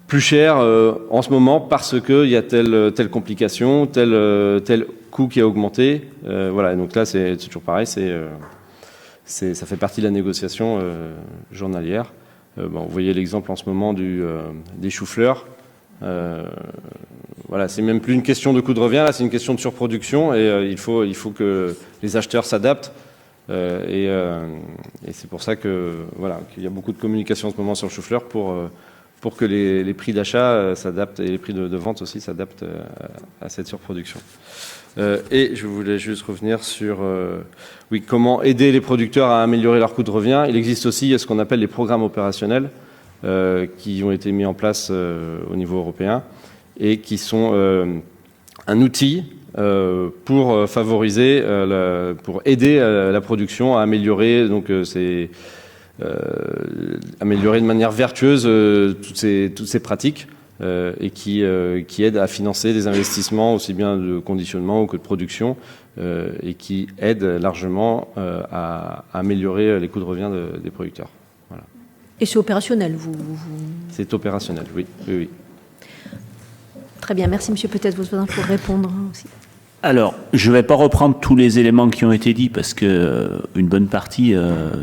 plus cher en ce moment parce qu'il y a telle complication, tel coût qui a augmenté. Voilà, et donc là, c'est toujours pareil, ça fait partie de la négociation journalière. Vous voyez l'exemple en ce moment des choux-fleurs. Voilà, c'est même plus une question de coût de revient, là, c'est une question de surproduction, et il faut que les acheteurs s'adaptent. Et c'est pour ça qu'il y a beaucoup de communication en ce moment sur le chou-fleur pour que les prix d'achat s'adaptent et les prix de vente aussi s'adaptent à cette surproduction. Et je voulais juste revenir sur comment aider les producteurs à améliorer leur coût de revient. Il existe aussi ce qu'on appelle les programmes opérationnels qui ont été mis en place au niveau européen et qui sont un outil pour favoriser, pour aider la production à améliorer améliorer de manière vertueuse toutes ces pratiques et qui aident à financer des investissements aussi bien de conditionnement que de production et qui aident largement à améliorer les coûts de revient des producteurs. Voilà. Et c'est opérationnel, C'est opérationnel, oui. Très bien, merci monsieur. Peut-être vous pour répondre aussi. Alors, je ne vais pas reprendre tous les éléments qui ont été dits parce que une bonne partie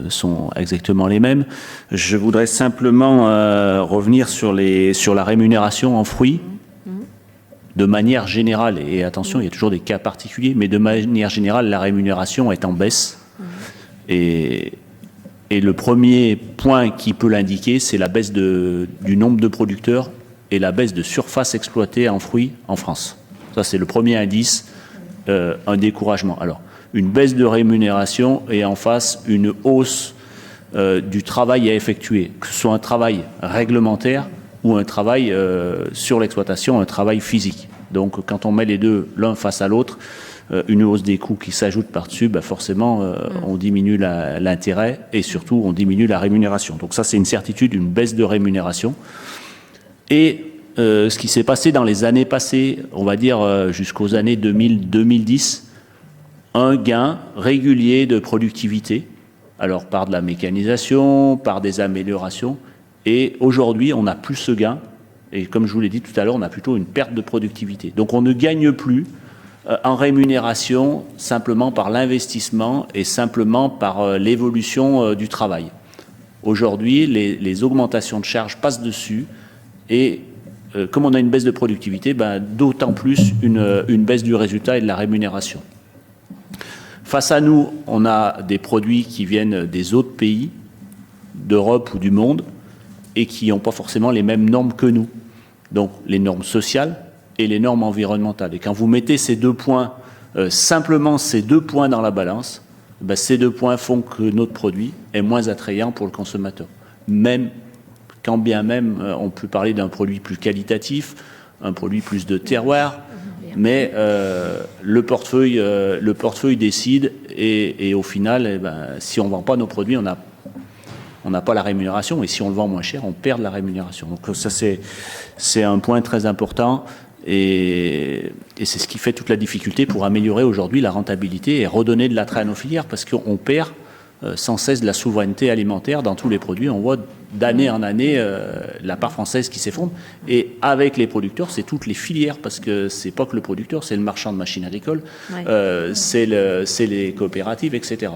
sont exactement les mêmes. Je voudrais simplement revenir sur la rémunération en fruits de manière générale. Et attention, il y a toujours des cas particuliers, mais de manière générale, la rémunération est en baisse. Et le premier point qui peut l'indiquer, c'est la baisse du nombre de producteurs et la baisse de surface exploitée en fruits en France. Ça, c'est le premier indice. Un découragement. Alors, une baisse de rémunération et en face une hausse du travail à effectuer, que ce soit un travail réglementaire ou un travail sur l'exploitation, un travail physique. Donc, quand on met les deux l'un face à l'autre, une hausse des coûts qui s'ajoute par-dessus, forcément, on diminue l'intérêt et surtout, on diminue la rémunération. Donc ça, c'est une certitude, une baisse de rémunération. Et ce qui s'est passé dans les années passées, on va dire jusqu'aux années 2000-2010, un gain régulier de productivité, alors par de la mécanisation, par des améliorations, et aujourd'hui on n'a plus ce gain, et comme je vous l'ai dit tout à l'heure, on a plutôt une perte de productivité. Donc on ne gagne plus en rémunération simplement par l'investissement et simplement par l'évolution du travail. Aujourd'hui, les augmentations de charges passent dessus, et comme on a une baisse de productivité, d'autant plus une baisse du résultat et de la rémunération. Face à nous, on a des produits qui viennent des autres pays, d'Europe ou du monde, et qui n'ont pas forcément les mêmes normes que nous. Donc les normes sociales et les normes environnementales. Et quand vous mettez ces deux points, simplement ces deux points dans la balance, ces deux points font que notre produit est moins attrayant pour le consommateur. Quand bien même on peut parler d'un produit plus qualitatif, un produit plus de terroir, mais le portefeuille décide et au final, si on ne vend pas nos produits, on n'a pas la rémunération, et si on le vend moins cher, on perd de la rémunération. Donc ça, c'est un point très important, et c'est ce qui fait toute la difficulté pour améliorer aujourd'hui la rentabilité et redonner de l'attrait à nos filières, parce qu'on perd sans cesse de la souveraineté alimentaire dans tous les produits. On voit d'année en année la part française qui s'effondre, et avec les producteurs, c'est toutes les filières, parce que c'est pas que le producteur, c'est le marchand de machines agricoles, c'est les coopératives, etc.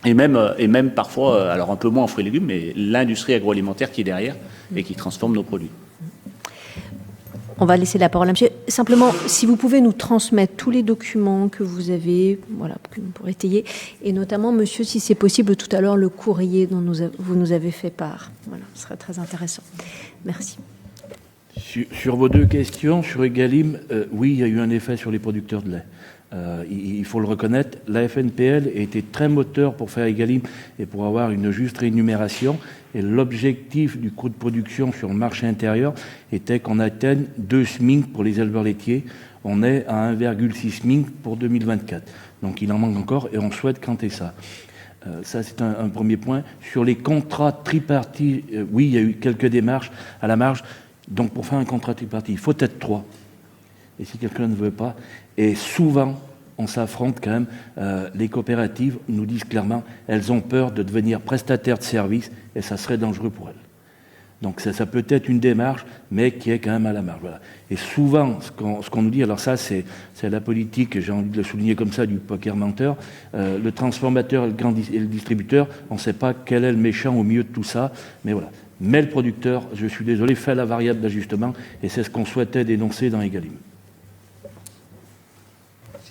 Et même parfois, alors un peu moins en fruits et légumes, mais l'industrie agroalimentaire qui est derrière et qui transforme nos produits. On va laisser la parole à monsieur. Simplement, si vous pouvez nous transmettre tous les documents que vous avez, voilà, pour étayer, et notamment, monsieur, si c'est possible, tout à l'heure, le courrier dont vous nous avez fait part. Voilà, ce serait très intéressant. Merci. Sur vos deux questions, sur Egalim, oui, il y a eu un effet sur les producteurs de lait. Il faut le reconnaître, la FNPL a été très moteur pour faire Egalim et pour avoir une juste rémunération. Et l'objectif du coût de production sur le marché intérieur était qu'on atteigne 2 SMIC pour les éleveurs laitiers. On est à 1,6 SMIC pour 2024. Donc il en manque encore et on souhaite canter ça. Ça, c'est un premier point. Sur les contrats tripartis, oui, il y a eu quelques démarches à la marge. Donc pour faire un contrat tripartite, il faut être 3. Et si quelqu'un ne veut pas, et souvent, on s'affronte quand même, les coopératives nous disent clairement, elles ont peur de devenir prestataires de services, et ça serait dangereux pour elles. Donc ça peut être une démarche, mais qui est quand même à la marge. Voilà. Et souvent, ce qu'on nous dit, alors ça, c'est la politique, j'ai envie de le souligner comme ça, du poker menteur, le transformateur et le distributeur, on ne sait pas quel est le méchant au milieu de tout ça, mais voilà. Mais le producteur, je suis désolé, fait la variable d'ajustement, et c'est ce qu'on souhaitait dénoncer dans Egalim.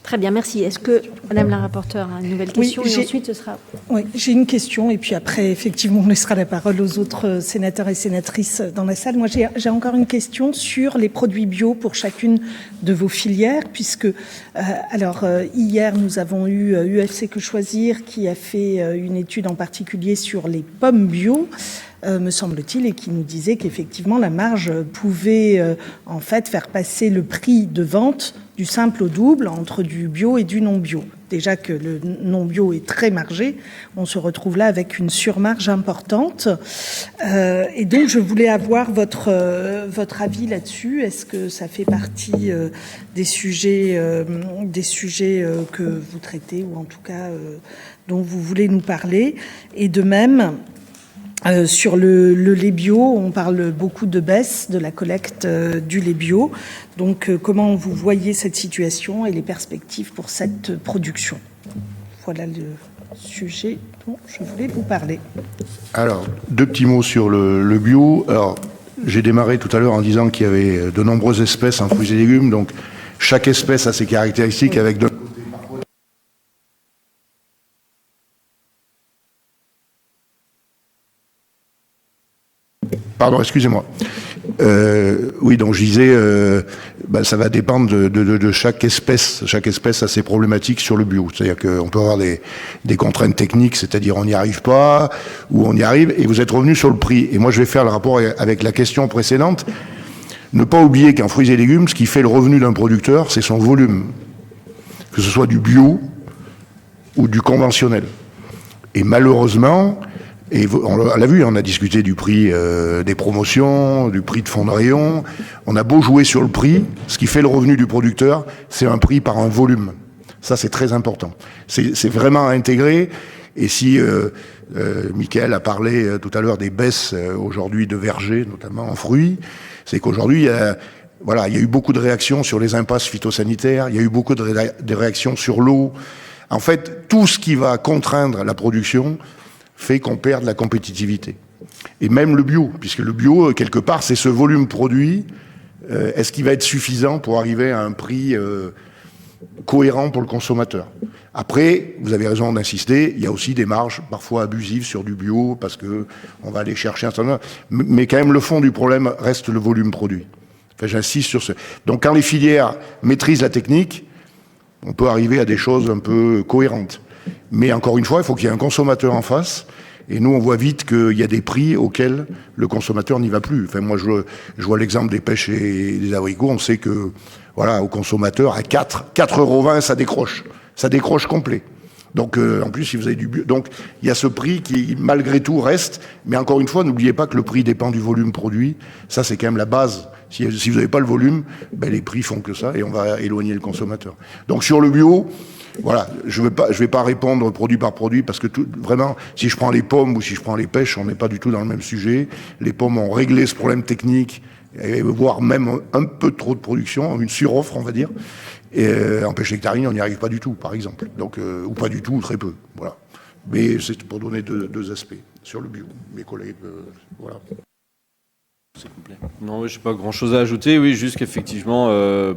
Très bien, merci. Est-ce que Madame la rapporteure a une nouvelle question? Oui, et ensuite ce sera... Oui, j'ai une question, et puis après, effectivement, on laissera la parole aux autres sénateurs et sénatrices dans la salle. Moi, j'ai encore une question sur les produits bio pour chacune de vos filières, puisque, hier, nous avons eu UFC Que Choisir qui a fait une étude en particulier sur les pommes bio, me semble-t-il, et qui nous disait qu'effectivement, la marge pouvait, en fait, faire passer le prix de vente du simple au double entre du bio et du non-bio. Déjà que le non-bio est très margé, on se retrouve là avec une surmarge importante. Et donc, je voulais avoir votre avis là-dessus. Est-ce que ça fait partie des sujets que vous traitez, ou en tout cas dont vous voulez nous parler? Et de même, sur le lait bio, on parle beaucoup de baisse de la collecte du lait bio. Donc, comment vous voyez cette situation et les perspectives pour cette production? Voilà le sujet dont je voulais vous parler. Alors, 2 petits mots sur le bio. Alors, j'ai démarré tout à l'heure en disant qu'il y avait de nombreuses espèces en fruits et légumes. Donc, chaque espèce a ses caractéristiques avec de... Pardon, excusez-moi. Oui, donc je disais, ça va dépendre de chaque espèce. Chaque espèce a ses problématiques sur le bio. C'est-à-dire qu'on peut avoir des contraintes techniques, c'est-à-dire on n'y arrive pas, ou on y arrive, et vous êtes revenu sur le prix. Et moi, je vais faire le rapport avec la question précédente. Ne pas oublier qu'en fruits et légumes, ce qui fait le revenu d'un producteur, c'est son volume. Que ce soit du bio ou du conventionnel. Et malheureusement... Et on l'a vu, on a discuté du prix des promotions, du prix de fonds de rayon. On a beau jouer sur le prix, ce qui fait le revenu du producteur, c'est un prix par un volume. Ça, c'est très important. C'est vraiment à intégrer. Et si Mickaël a parlé tout à l'heure des baisses aujourd'hui de vergers, notamment en fruits, c'est qu'aujourd'hui, il y a eu beaucoup de réactions sur les impasses phytosanitaires, il y a eu beaucoup de réactions sur l'eau. En fait, tout ce qui va contraindre la production fait qu'on perd de la compétitivité. Et même le bio, puisque le bio, quelque part, c'est ce volume produit. Est-ce qu'il va être suffisant pour arriver à un prix cohérent pour le consommateur? Après, vous avez raison d'insister, il y a aussi des marges parfois abusives sur du bio, parce que on va aller chercher un certain nombre. Mais quand même, le fond du problème reste le volume produit. Enfin, j'insiste sur ce. Donc, quand les filières maîtrisent la technique, on peut arriver à des choses un peu cohérentes. Mais encore une fois, il faut qu'il y ait un consommateur en face. Et nous, on voit vite qu'il y a des prix auxquels le consommateur n'y va plus. Enfin, moi, je vois l'exemple des pêches et des abricots. On sait que, voilà, au consommateur, à 4,20 €, ça décroche complet. Donc, en plus, si vous avez du bio, donc il y a ce prix qui, malgré tout, reste. Mais encore une fois, n'oubliez pas que le prix dépend du volume produit. Ça, c'est quand même la base. Si vous n'avez pas le volume, ben, les prix font que ça, et on va éloigner le consommateur. Donc, sur le bio, voilà, je vais pas répondre produit par produit, parce que vraiment, si je prends les pommes ou si je prends les pêches, on n'est pas du tout dans le même sujet. Les pommes ont réglé ce problème technique, et voire même un peu trop de production, une suroffre, on va dire. Et en pêche nectarine, on n'y arrive pas du tout, par exemple. Donc, ou pas du tout, ou très peu. Voilà. Mais c'est pour donner deux aspects sur le bio. Mes collègues, voilà. C'est complet. Non, je n'ai pas grand-chose à ajouter. Oui, juste qu'effectivement,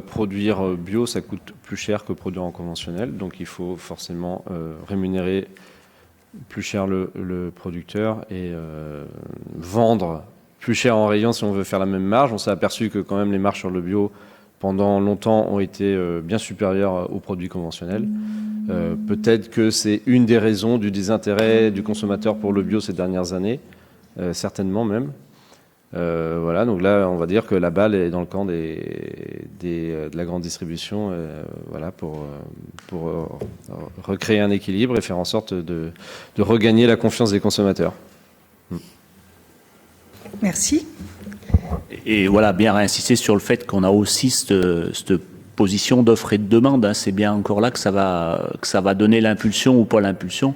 produire bio, ça coûte plus cher que produire en conventionnel. Donc, il faut forcément rémunérer plus cher le producteur et vendre plus cher en rayon si on veut faire la même marge. On s'est aperçu que quand même les marges sur le bio pendant longtemps ont été bien supérieures aux produits conventionnels. Peut-être que c'est une des raisons du désintérêt du consommateur pour le bio ces dernières années, certainement même. Voilà, donc là, on va dire que la balle est dans le camp de la grande distribution, voilà, pour recréer un équilibre et faire en sorte de regagner la confiance des consommateurs. Merci. Et voilà, bien insister sur le fait qu'on a aussi cette position d'offre et de demande. Hein. C'est bien encore là que ça va donner l'impulsion ou pas l'impulsion.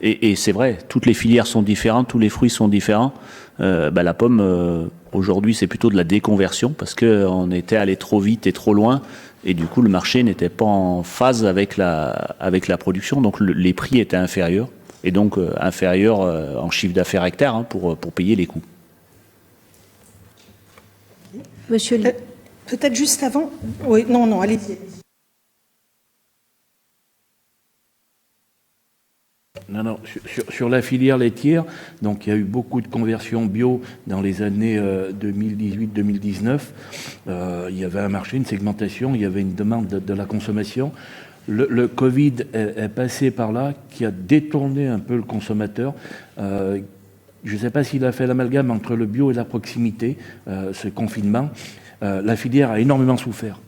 Et c'est vrai, toutes les filières sont différentes, tous les fruits sont différents. La pomme, aujourd'hui, c'est plutôt de la déconversion parce qu'on était allé trop vite et trop loin. Et du coup, le marché n'était pas en phase avec la production. Donc, les prix étaient inférieurs. Et donc, inférieurs en chiffre d'affaires hectare pour payer les coûts. Monsieur peut-être juste avant. Oui, non, allez-y. Non, sur la filière laitière, donc il y a eu beaucoup de conversions bio dans les années 2018-2019. Il y avait un marché, une segmentation, il y avait une demande de la consommation. Le Covid est passé par là, qui a détourné un peu le consommateur. Je ne sais pas s'il a fait l'amalgame entre le bio et la proximité, ce confinement. La filière a énormément souffert.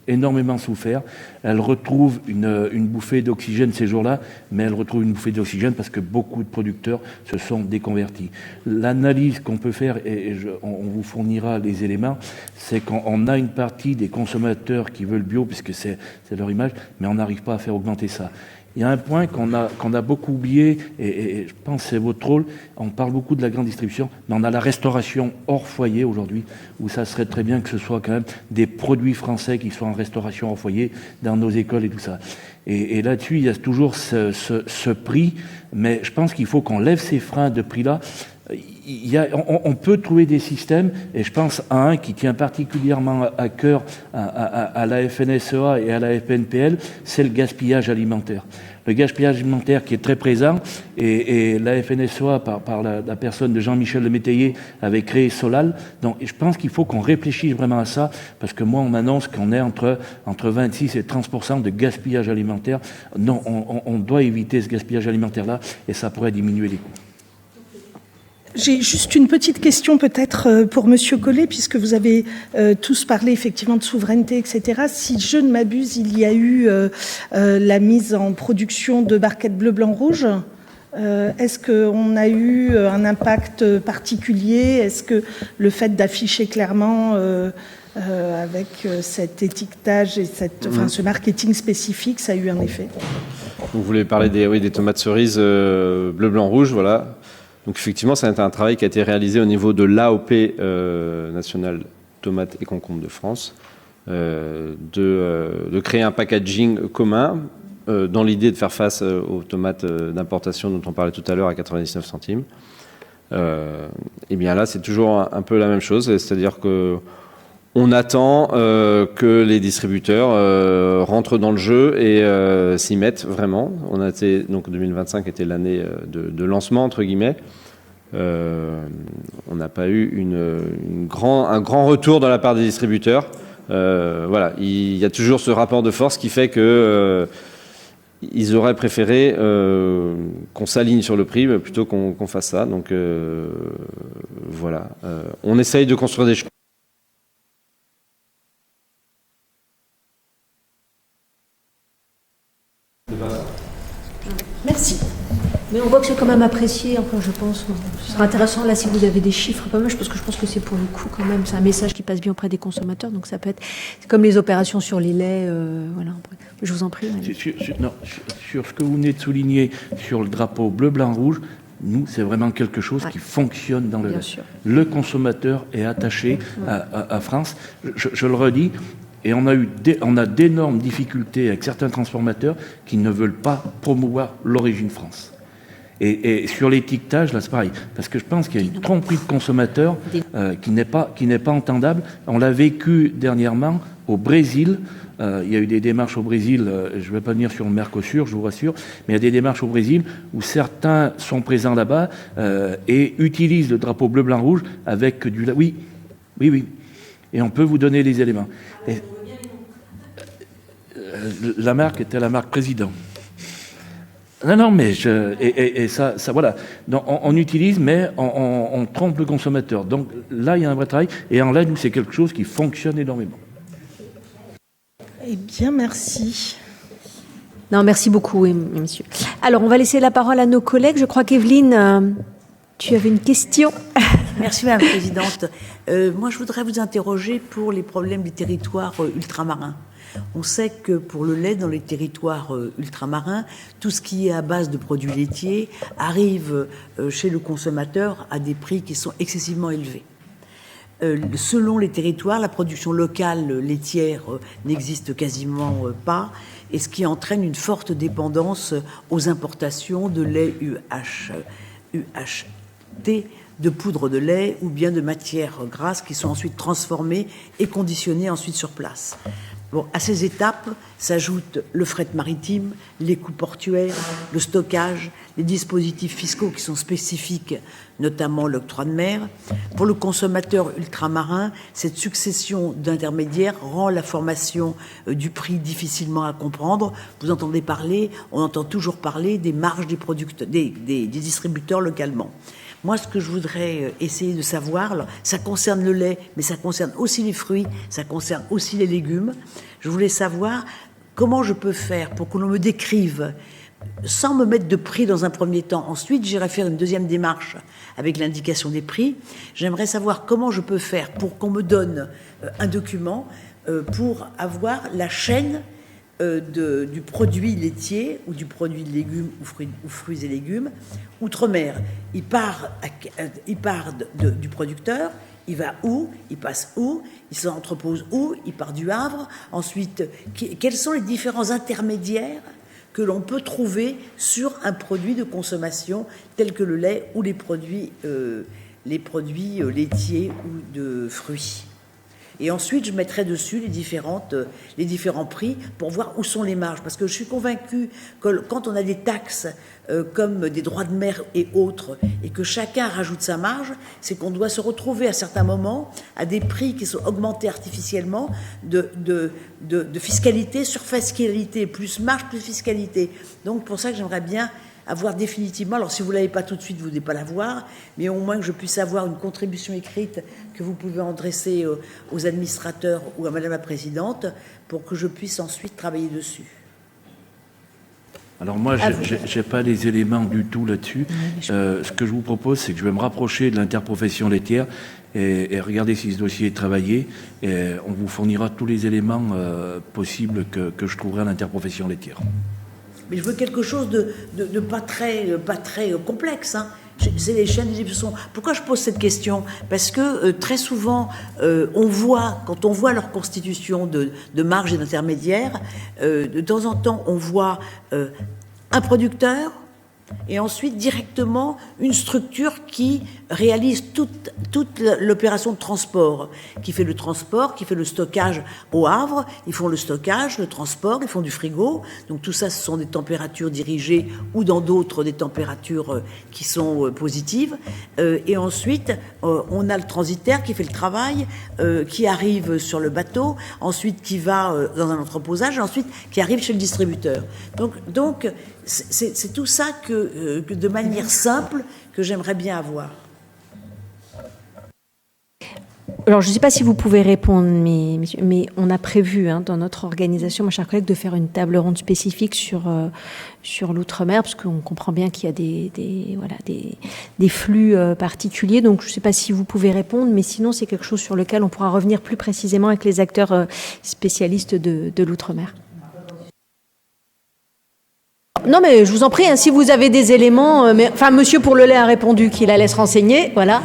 Elle retrouve une bouffée d'oxygène ces jours-là, mais elle retrouve une bouffée d'oxygène parce que beaucoup de producteurs se sont déconvertis. L'analyse qu'on peut faire, on vous fournira les éléments, c'est qu'on a une partie des consommateurs qui veulent bio, puisque c'est leur image, mais on n'arrive pas à faire augmenter ça. Il y a un point qu'on a beaucoup oublié, et je pense que c'est votre rôle. On parle beaucoup de la grande distribution, mais on a la restauration hors foyer aujourd'hui, où ça serait très bien que ce soit quand même des produits français qui soient en restauration hors foyer, dans nos écoles et tout ça. Et là-dessus, il y a toujours ce prix, mais je pense qu'il faut qu'on lève ces freins de prix-là. On peut trouver des systèmes, et je pense à un qui tient particulièrement à cœur à la FNSEA et à la FNPL, c'est le gaspillage alimentaire. Le gaspillage alimentaire qui est très présent, et la FNSEA, par la personne de Jean-Michel Lemétayer, avait créé Solal. Donc je pense qu'il faut qu'on réfléchisse vraiment à ça, parce que moi on m'annonce qu'on est entre 26 et 30% de gaspillage alimentaire. Non, on doit éviter ce gaspillage alimentaire-là, et ça pourrait diminuer les coûts. J'ai juste une petite question peut-être pour Monsieur Collet, puisque vous avez tous parlé effectivement de souveraineté, etc. Si je ne m'abuse, il y a eu la mise en production de barquettes bleu, blanc, rouge. Est-ce qu'on a eu un impact particulier? Est-ce que le fait d'afficher clairement avec cet étiquetage et ce marketing spécifique, ça a eu un effet? Vous voulez parler des tomates cerises bleu, blanc, rouge, voilà. Donc effectivement, c'est un travail qui a été réalisé au niveau de l'AOP nationale tomates et concombres de France, de créer un packaging commun dans l'idée de faire face aux tomates d'importation dont on parlait tout à l'heure à 99 centimes. Et bien là, c'est toujours un peu la même chose, c'est-à-dire que on attend que les distributeurs rentrent dans le jeu et s'y mettent vraiment. Donc 2025 était l'année de lancement, entre guillemets. On n'a pas eu un grand retour de la part des distributeurs. Voilà, il y a toujours ce rapport de force qui fait que ils auraient préféré qu'on s'aligne sur le prix plutôt qu'on fasse ça. Donc voilà, on essaye de construire des choses. Merci. Mais on voit que c'est quand même apprécié, enfin je pense. Ce sera intéressant là si vous avez des chiffres quand même, parce que je pense que c'est pour le coup quand même, c'est un message qui passe bien auprès des consommateurs, donc ça peut être, c'est comme les opérations sur les laits, voilà. Je vous en prie. Sur ce que vous venez de souligner, sur le drapeau bleu, blanc, rouge, nous, c'est vraiment quelque chose qui fonctionne dans le lait. Sûr. Le consommateur est attaché à France. Je le redis, et on a d'énormes difficultés avec certains transformateurs qui ne veulent pas promouvoir l'origine France. Et sur l'étiquetage, là, c'est pareil. Parce que je pense qu'il y a une tromperie de consommateurs qui n'est pas entendable. On l'a vécu dernièrement au Brésil. Il y a eu des démarches au Brésil, je ne vais pas venir sur le Mercosur, je vous rassure, mais il y a des démarches au Brésil où certains sont présents là-bas et utilisent le drapeau bleu, blanc, rouge avec du lait. Oui. Et on peut vous donner les éléments. Et, la marque était la marque Président. Non, mais ça voilà. Donc, on utilise, mais on trompe le consommateur. Donc là, il y a un vrai travail. Et en lait, nous, c'est quelque chose qui fonctionne énormément. Eh bien, merci. Non, merci beaucoup, oui, monsieur. Alors, on va laisser la parole à nos collègues. Je crois qu'Evelyne, tu avais une question. Merci, Madame la Présidente. Moi, je voudrais vous interroger pour les problèmes des territoires ultramarins. On sait que pour le lait, dans les territoires ultramarins, tout ce qui est à base de produits laitiers arrive chez le consommateur à des prix qui sont excessivement élevés. Selon les territoires, la production locale laitière n'existe quasiment pas, et ce qui entraîne une forte dépendance aux importations de lait UHT, de poudre de lait ou bien de matières grasses qui sont ensuite transformées et conditionnées ensuite sur place. Bon, à ces étapes s'ajoutent le fret maritime, les coûts portuaires, le stockage, les dispositifs fiscaux qui sont spécifiques, notamment l'octroi de mer. Pour le consommateur ultramarin, cette succession d'intermédiaires rend la formation du prix difficilement à comprendre. Vous entendez parler, on entend toujours parler des marges des distributeurs localement. Moi, ce que je voudrais essayer de savoir, ça concerne le lait, mais ça concerne aussi les fruits, ça concerne aussi les légumes. Je voulais savoir comment je peux faire pour que l'on me décrive, sans me mettre de prix dans un premier temps. Ensuite, j'irai faire une deuxième démarche avec l'indication des prix. J'aimerais savoir comment je peux faire pour qu'on me donne un document pour avoir la chaîne du produit laitier ou du produit de légumes ou fruits et légumes outre-mer. Il part du producteur, il va où, il passe où, il s'entrepose où, il part du Havre. Ensuite, quels sont les différents intermédiaires que l'on peut trouver sur un produit de consommation tel que le lait ou les produits laitiers ou de fruits. Et ensuite, je mettrai dessus les différents prix pour voir où sont les marges. Parce que je suis convaincue que quand on a des taxes comme des droits de mer et autres, et que chacun rajoute sa marge, c'est qu'on doit se retrouver à certains moments à des prix qui sont augmentés artificiellement de fiscalité sur fiscalité, plus marge, plus fiscalité. Donc pour ça que j'aimerais bien avoir définitivement, alors si vous ne l'avez pas tout de suite, vous ne devez pas l'avoir, mais au moins que je puisse avoir une contribution écrite que vous pouvez adresser aux administrateurs ou à Madame la Présidente pour que je puisse ensuite travailler dessus. Alors moi, je n'ai pas les éléments du tout là-dessus. Ce que je vous propose, c'est que je vais me rapprocher de l'interprofession laitière et regarder si ce dossier est travaillé. Et on vous fournira tous les éléments possibles que je trouverai à l'interprofession laitière. Mais je veux quelque chose de pas très complexe. Hein. C'est les chaînes de distribution. Pourquoi je pose cette question? Parce que très souvent, quand on voit leur constitution de marge et d'intermédiaires, de temps en temps, on voit un producteur, et ensuite directement une structure qui réalise toute l'opération de transport, qui fait le transport, qui fait le stockage au Havre. Ils font le stockage, le transport, ils font du frigo. Donc tout ça, ce sont des températures dirigées ou dans d'autres des températures qui sont positives. Et ensuite, on a le transitaire qui fait le travail, qui arrive sur le bateau, ensuite qui va dans un entreposage, et ensuite qui arrive chez le distributeur. Donc c'est tout ça que de manière simple que j'aimerais bien avoir. Alors, je ne sais pas si vous pouvez répondre, mais on a prévu dans notre organisation, mon cher collègue, de faire une table ronde spécifique sur l'outre-mer, parce qu'on comprend bien qu'il y a des flux particuliers. Donc, je ne sais pas si vous pouvez répondre, mais sinon, c'est quelque chose sur lequel on pourra revenir plus précisément avec les acteurs spécialistes de l'outre-mer. Non, mais je vous en prie, si vous avez des éléments... Monsieur Pour-le-Lait a répondu qu'il allait se renseigner, voilà.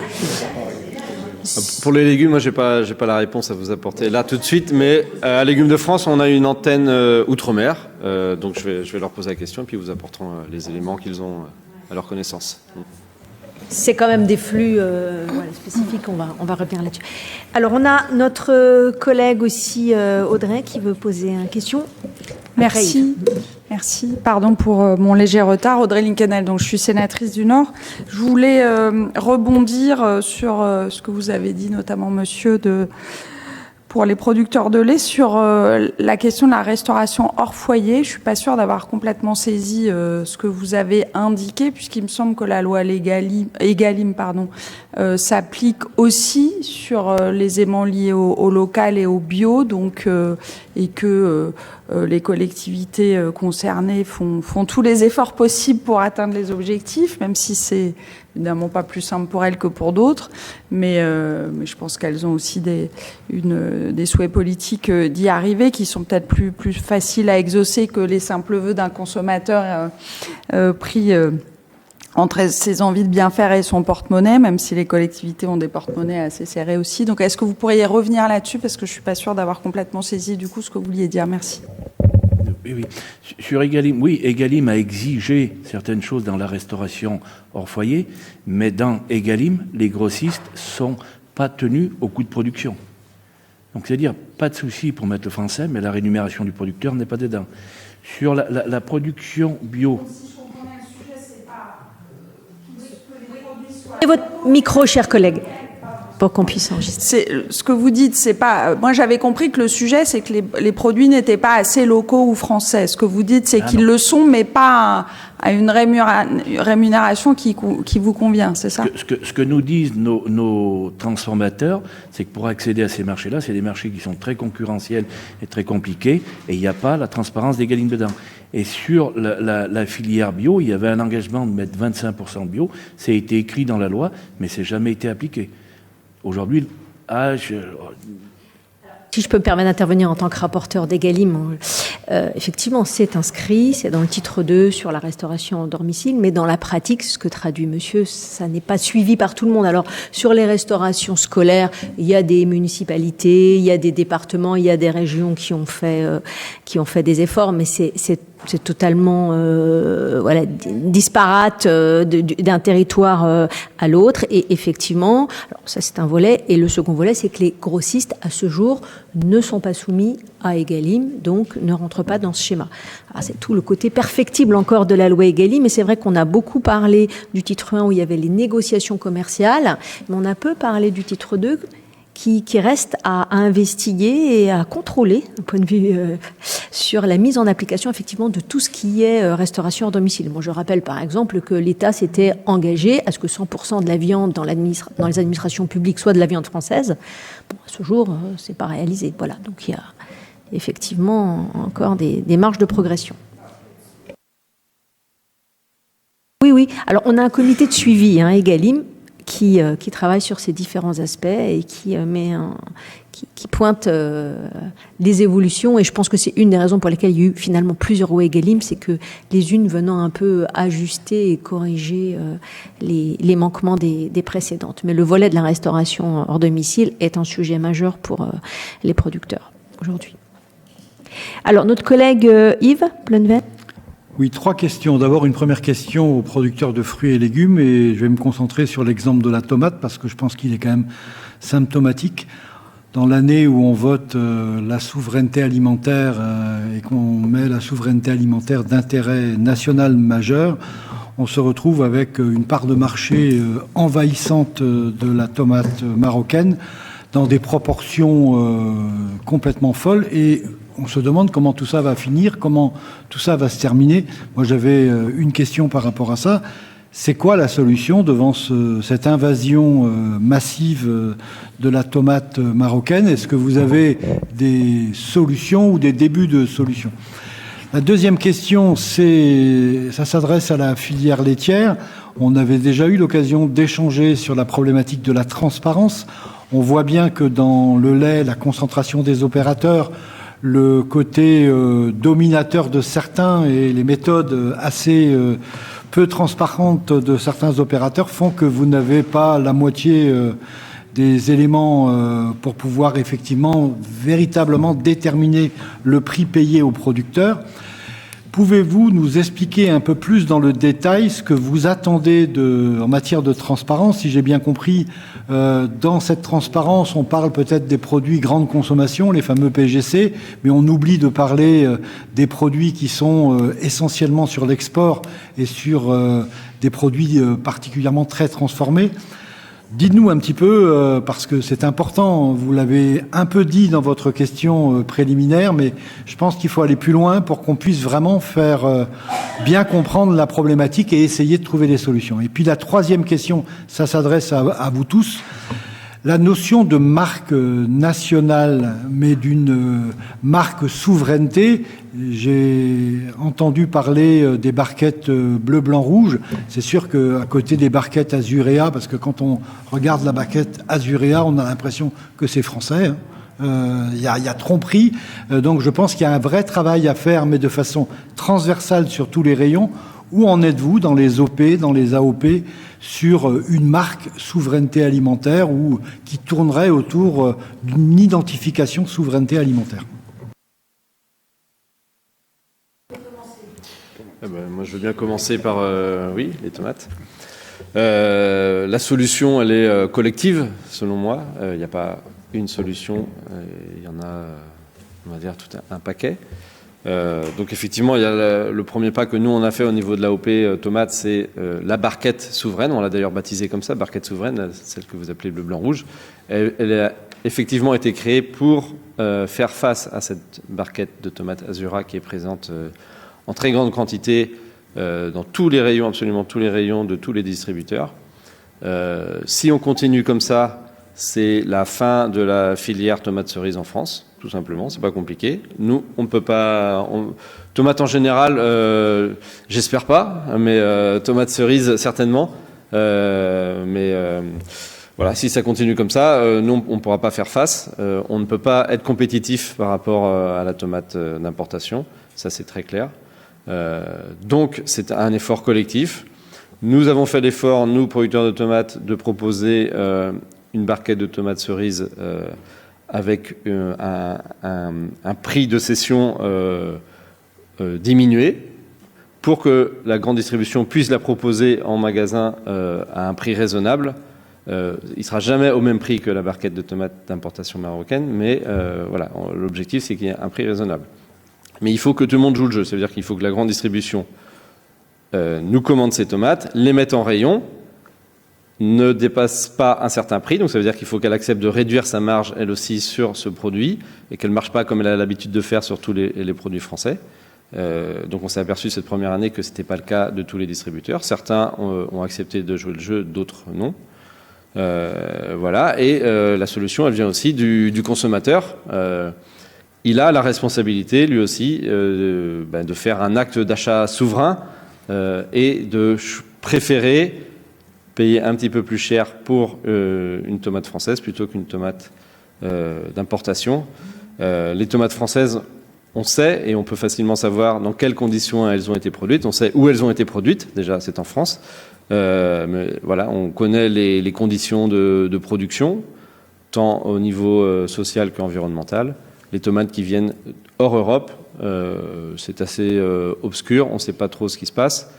Pour les légumes, moi, j'ai pas la réponse à vous apporter là tout de suite, mais à Légumes de France, on a une antenne outre-mer, donc je vais leur poser la question et puis ils vous apporteront les éléments qu'ils ont à leur connaissance. C'est quand même des flux spécifiques, on va revenir là-dessus. Alors, on a notre collègue aussi, Audrey, qui veut poser une question. Merci. Merci. Pardon pour mon léger retard. Audrey Linkenheld, donc je suis sénatrice du Nord. Je voulais rebondir sur ce que vous avez dit, notamment monsieur, pour les producteurs de lait, sur la question de la restauration hors foyer. Je ne suis pas sûre d'avoir complètement saisi ce que vous avez indiqué, puisqu'il me semble que la loi Egalim s'applique aussi sur les aimants liés au local et au bio, donc, et que les collectivités concernées font tous les efforts possibles pour atteindre les objectifs, même si c'est évidemment pas plus simple pour elles que pour d'autres, mais je pense qu'elles ont aussi des souhaits politiques d'y arriver, qui sont peut-être plus faciles à exaucer que les simples vœux d'un consommateur pris entre ses envies de bien faire et son porte-monnaie, même si les collectivités ont des porte-monnaies assez serrés aussi. Donc est-ce que vous pourriez revenir là-dessus, parce que je suis pas sûre d'avoir complètement saisi du coup ce que vous vouliez dire. Merci. Oui. Sur Egalim, oui, Egalim a exigé certaines choses dans la restauration hors foyer, mais dans Egalim, les grossistes sont pas tenus au coût de production. Donc c'est-à-dire, pas de souci pour mettre le français, mais la rémunération du producteur n'est pas dedans. Sur la production bio... Et votre micro, cher collègue, pour qu'on puisse enregistrer. Ce que vous dites, c'est pas... Moi, j'avais compris que le sujet, c'est que les produits n'étaient pas assez locaux ou français. Ce que vous dites, c'est qu'ils le sont, mais pas à une rémunération qui vous convient, c'est ça? Ce que nous disent nos transformateurs, c'est que pour accéder à ces marchés-là, c'est des marchés qui sont très concurrentiels et très compliqués, et il n'y a pas la transparence d'Egalim dedans. Et sur la filière bio, il y avait un engagement de mettre 25% bio. Ça a été écrit dans la loi, mais ça n'a jamais été appliqué. Aujourd'hui, Si je peux me permettre d'intervenir en tant que rapporteur d'Egalim, effectivement, c'est inscrit, c'est dans le titre 2 sur la restauration en domicile, mais dans la pratique, ce que traduit monsieur, ça n'est pas suivi par tout le monde. Alors, sur les restaurations scolaires, il y a des municipalités, il y a des départements, il y a des régions qui ont fait des efforts, mais c'est totalement disparate d'un territoire à l'autre. Et effectivement, alors ça c'est un volet. Et le second volet, c'est que les grossistes, à ce jour, ne sont pas soumis à Egalim, donc ne rentrent pas dans ce schéma. Alors, c'est tout le côté perfectible encore de la loi Egalim. Et c'est vrai qu'on a beaucoup parlé du titre 1 où il y avait les négociations commerciales, mais on a peu parlé du titre 2 qui reste à investiguer et à contrôler, d'un point de vue sur la mise en application effectivement de tout ce qui est restauration hors domicile. Moi, je rappelle par exemple que l'État s'était engagé à ce que 100% de la viande dans les administrations publiques soit de la viande française. Bon, à ce jour, c'est pas réalisé. Voilà, donc il y a effectivement encore des marges de progression. Oui. Alors, on a un comité de suivi, Egalim, qui travaille sur ces différents aspects et qui pointe les évolutions. Et je pense que c'est une des raisons pour lesquelles il y a eu finalement plusieurs lois Egalim, c'est que les unes venant un peu ajuster et corriger les manquements des précédentes. Mais le volet de la restauration hors domicile est un sujet majeur pour les producteurs aujourd'hui. Alors, notre collègue Yves Blunven. Oui, 3 questions. D'abord, une première question aux producteurs de fruits et légumes, et je vais me concentrer sur l'exemple de la tomate parce que je pense qu'il est quand même symptomatique. Dans l'année où on vote la souveraineté alimentaire et qu'on met la souveraineté alimentaire d'intérêt national majeur, on se retrouve avec une part de marché envahissante de la tomate marocaine dans des proportions complètement folles, et on se demande comment tout ça va finir, comment tout ça va se terminer. Moi, j'avais une question par rapport à ça. C'est quoi la solution devant cette invasion massive de la tomate marocaine? Est-ce que vous avez des solutions ou des débuts de solutions? La deuxième question, ça s'adresse à la filière laitière. On avait déjà eu l'occasion d'échanger sur la problématique de la transparence. On voit bien que dans le lait, la concentration des opérateurs, le côté dominateur de certains et les méthodes assez peu transparentes de certains opérateurs font que vous n'avez pas la moitié des éléments pour pouvoir effectivement véritablement déterminer le prix payé aux producteurs. Pouvez-vous nous expliquer un peu plus dans le détail ce que vous attendez en matière de transparence? Si j'ai bien compris, dans cette transparence, on parle peut-être des produits grande consommation, les fameux PGC, mais on oublie de parler des produits qui sont essentiellement sur l'export et sur des produits particulièrement très transformés. Dites-nous un petit peu, parce que c'est important, vous l'avez un peu dit dans votre question préliminaire, mais je pense qu'il faut aller plus loin pour qu'on puisse vraiment faire bien comprendre la problématique et essayer de trouver des solutions. Et puis la troisième question, ça s'adresse à vous tous. La notion de marque nationale, mais d'une marque souveraineté, j'ai entendu parler des barquettes bleu, blanc, rouge. C'est sûr qu'à côté des barquettes Azuréa, parce que quand on regarde la barquette Azuréa, on a l'impression que c'est français. Il y a tromperie. Donc je pense qu'il y a un vrai travail à faire, mais de façon transversale sur tous les rayons. Où en êtes-vous dans les OP, dans les AOP, sur une marque souveraineté alimentaire ou qui tournerait autour d'une identification souveraineté alimentaire? Moi, je veux bien commencer par, oui, les tomates. La solution, elle est collective, selon moi. Il n'y a pas une solution. Il y en a, on va dire, tout un paquet. Donc effectivement, il y a le premier pas que nous on a fait au niveau de l'AOP tomate, c'est la barquette souveraine. On l'a d'ailleurs baptisée comme ça, barquette souveraine, celle que vous appelez bleu, blanc, rouge. Elle a effectivement été créée pour faire face à cette barquette de tomates Azura qui est présente en très grande quantité dans tous les rayons, absolument tous les rayons de tous les distributeurs. Si on continue comme ça, c'est la fin de la filière tomate cerise en France. Tout simplement, c'est pas compliqué. Nous, on ne peut pas. Tomates en général, j'espère pas, mais tomates cerises certainement. Voilà, si ça continue comme ça, nous, on ne pourra pas faire face. On ne peut pas être compétitif par rapport à la tomate d'importation. Ça, c'est très clair. Donc, c'est un effort collectif. Nous avons fait l'effort, nous, producteurs de tomates, de proposer une barquette de tomates cerises avec un prix de cession diminué pour que la grande distribution puisse la proposer en magasin à un prix raisonnable. Il ne sera jamais au même prix que la barquette de tomates d'importation marocaine, mais voilà, l'objectif c'est qu'il y ait un prix raisonnable. Mais il faut que tout le monde joue le jeu, ça veut dire qu'il faut que la grande distribution nous commande ces tomates, les mette en rayon, ne dépasse pas un certain prix, donc ça veut dire qu'il faut qu'elle accepte de réduire sa marge elle aussi sur ce produit et qu'elle ne marche pas comme elle a l'habitude de faire sur tous les produits français. Donc on s'est aperçu cette première année que ce n'était pas le cas de tous les distributeurs. Certains ont accepté de jouer le jeu, d'autres non. Voilà. Et la solution, elle vient aussi du consommateur. Il a la responsabilité, lui aussi, de faire un acte d'achat souverain et de préférer payer un petit peu plus cher pour une tomate française plutôt qu'une tomate d'importation. Les tomates françaises, on sait et on peut facilement savoir dans quelles conditions elles ont été produites. On sait où elles ont été produites, déjà c'est en France. Mais voilà, on connaît les conditions de production, tant au niveau social qu'environnemental. les tomates qui viennent hors Europe, c'est assez obscur, on ne sait pas trop ce qui se passe.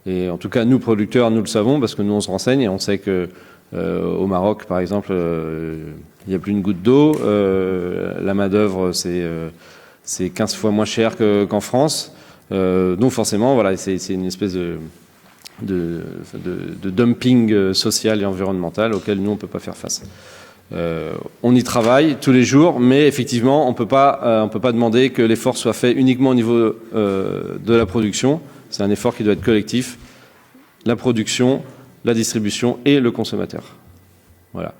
Et en tout cas, nous, producteurs, nous le savons, parce que nous, on se renseigne et on sait que au Maroc, par exemple, il n'y a plus une goutte d'eau. La main-d'œuvre, c'est 15 fois moins cher qu'en France. Donc forcément, voilà, c'est une espèce de dumping social et environnemental auquel nous, on ne peut pas faire face. On y travaille tous les jours, mais effectivement, on peut pas demander que l'effort soit fait uniquement au niveau de la production. C'est un effort qui doit être collectif. La production, la distribution et le consommateur. Voilà.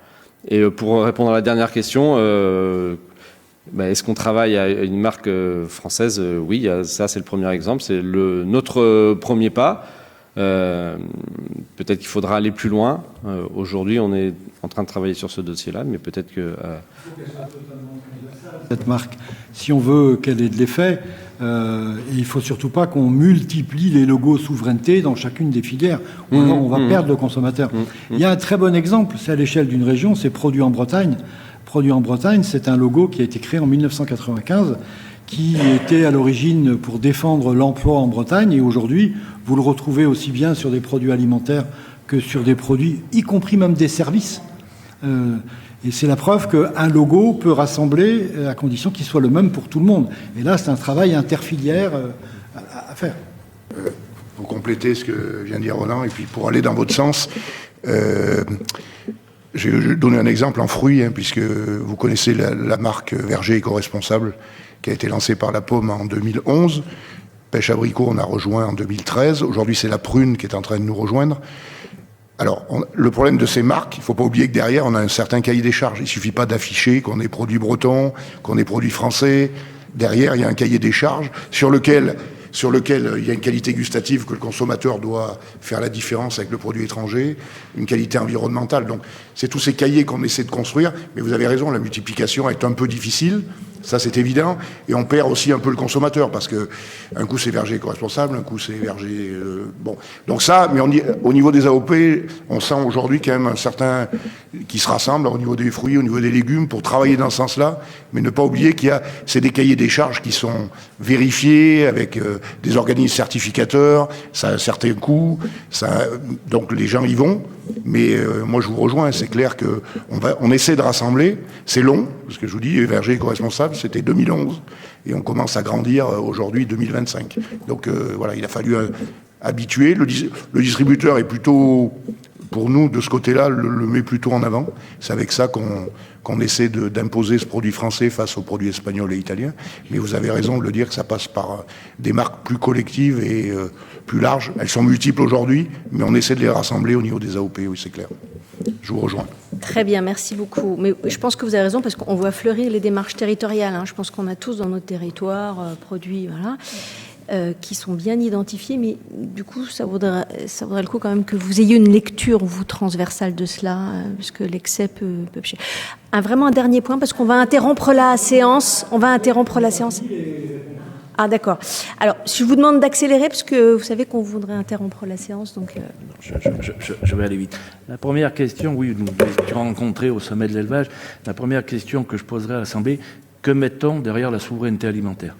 Et pour répondre à la dernière question, est-ce qu'on travaille à une marque française? Oui, ça c'est le premier exemple, c'est notre premier pas. Peut-être qu'il faudra aller plus loin. Aujourd'hui, on est en train de travailler sur ce dossier-là, mais peut-être que... Cette marque, si on veut qu'elle ait de l'effet, il ne faut surtout pas qu'on multiplie les logos souveraineté dans chacune des filières, ou alors on va perdre le consommateur. Il y a un très bon exemple, c'est à l'échelle d'une région, c'est Produits en Bretagne. Produits en Bretagne, c'est un logo qui a été créé en 1995, qui était à l'origine pour défendre l'emploi en Bretagne, et aujourd'hui, vous le retrouvez aussi bien sur des produits alimentaires que sur des produits, y compris même des services. Et c'est la preuve qu'un logo peut rassembler à condition qu'il soit le même pour tout le monde. Et là, c'est un travail interfilière à faire. Pour compléter ce que vient de dire Roland, et puis pour aller dans votre sens, je vais donner un exemple en fruits, puisque vous connaissez la marque Verger éco-responsable qui a été lancée par la Pomme en 2011. Pêche abricot, on a rejoint en 2013. Aujourd'hui, c'est la prune qui est en train de nous rejoindre. Alors, le problème de ces marques, il ne faut pas oublier que derrière, on a un certain cahier des charges. Il ne suffit pas d'afficher qu'on est produit breton, qu'on est produit français. Derrière, il y a un cahier des charges sur lequel il y a une qualité gustative que le consommateur doit faire la différence avec le produit étranger, une qualité environnementale. Donc, c'est tous ces cahiers qu'on essaie de construire. Mais vous avez raison, la multiplication est un peu difficile. Ça, c'est évident. Et on perd aussi un peu le consommateur parce que un coup, c'est Verger éco-responsable, un coup, c'est Verger... bon. Donc ça, mais au niveau des AOP, on sent aujourd'hui quand même un certain... qui se rassemble au niveau des fruits, au niveau des légumes, pour travailler dans ce sens-là. Mais ne pas oublier c'est des cahiers des charges qui sont vérifiés avec des organismes certificateurs. Ça a un certain coût. Donc les gens y vont. Mais moi, je vous rejoins. C'est clair qu'on essaie de rassembler. C'est long, parce que je vous dis, Verger éco-responsable, c'était 2011. Et on commence à grandir aujourd'hui, 2025. Donc voilà, il a fallu habituer. Le distributeur est plutôt, pour nous, de ce côté-là, le met plutôt en avant. C'est avec ça qu'on essaie d'imposer ce produit français face aux produits espagnols et italiens. Mais vous avez raison de le dire que ça passe par des marques plus collectives et plus larges. Elles sont multiples aujourd'hui, mais on essaie de les rassembler au niveau des AOP, oui, c'est clair. Je vous rejoins. Très bien, merci beaucoup. Mais je pense que vous avez raison parce qu'on voit fleurir les démarches territoriales. Je pense qu'on a tous dans notre territoire produits, qui sont bien identifiés, mais du coup, ça vaudrait le coup quand même que vous ayez une lecture, vous, transversale de cela, puisque l'excès peut... Vraiment un dernier point, parce qu'on va interrompre la séance. Ah, d'accord. Alors, je vous demande d'accélérer, parce que vous savez qu'on voudrait interrompre la séance, donc... Je vais aller vite. La première question, oui, nous avons rencontré au sommet de l'élevage, la première question que je poserai à l'Assemblée, que mettons derrière la souveraineté alimentaire ?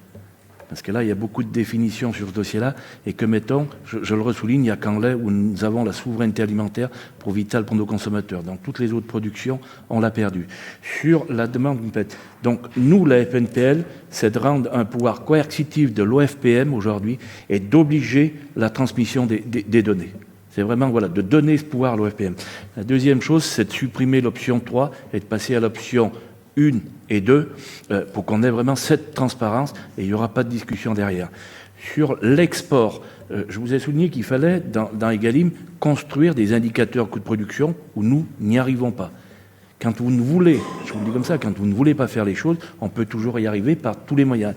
Parce que là, il y a beaucoup de définitions sur ce dossier-là, et que mettons, je le ressouligne, il n'y a qu'en lait où nous avons la souveraineté alimentaire pour vital pour nos consommateurs. Dans toutes les autres productions, on l'a perdu. Sur la demande, donc nous, la FNPL, c'est de rendre un pouvoir coercitif de l'OFPM aujourd'hui et d'obliger la transmission des données. C'est vraiment de donner ce pouvoir à l'OFPM. La deuxième chose, c'est de supprimer l'option 3 et de passer à l'option 1 et 2 pour qu'on ait vraiment cette transparence et il n'y aura pas de discussion derrière. Sur l'export, je vous ai souligné qu'il fallait, dans Egalim, construire des indicateurs coûts de production où nous n'y arrivons pas. Quand vous ne voulez, je vous le dis comme ça, quand vous ne voulez pas faire les choses, on peut toujours y arriver par tous les moyens.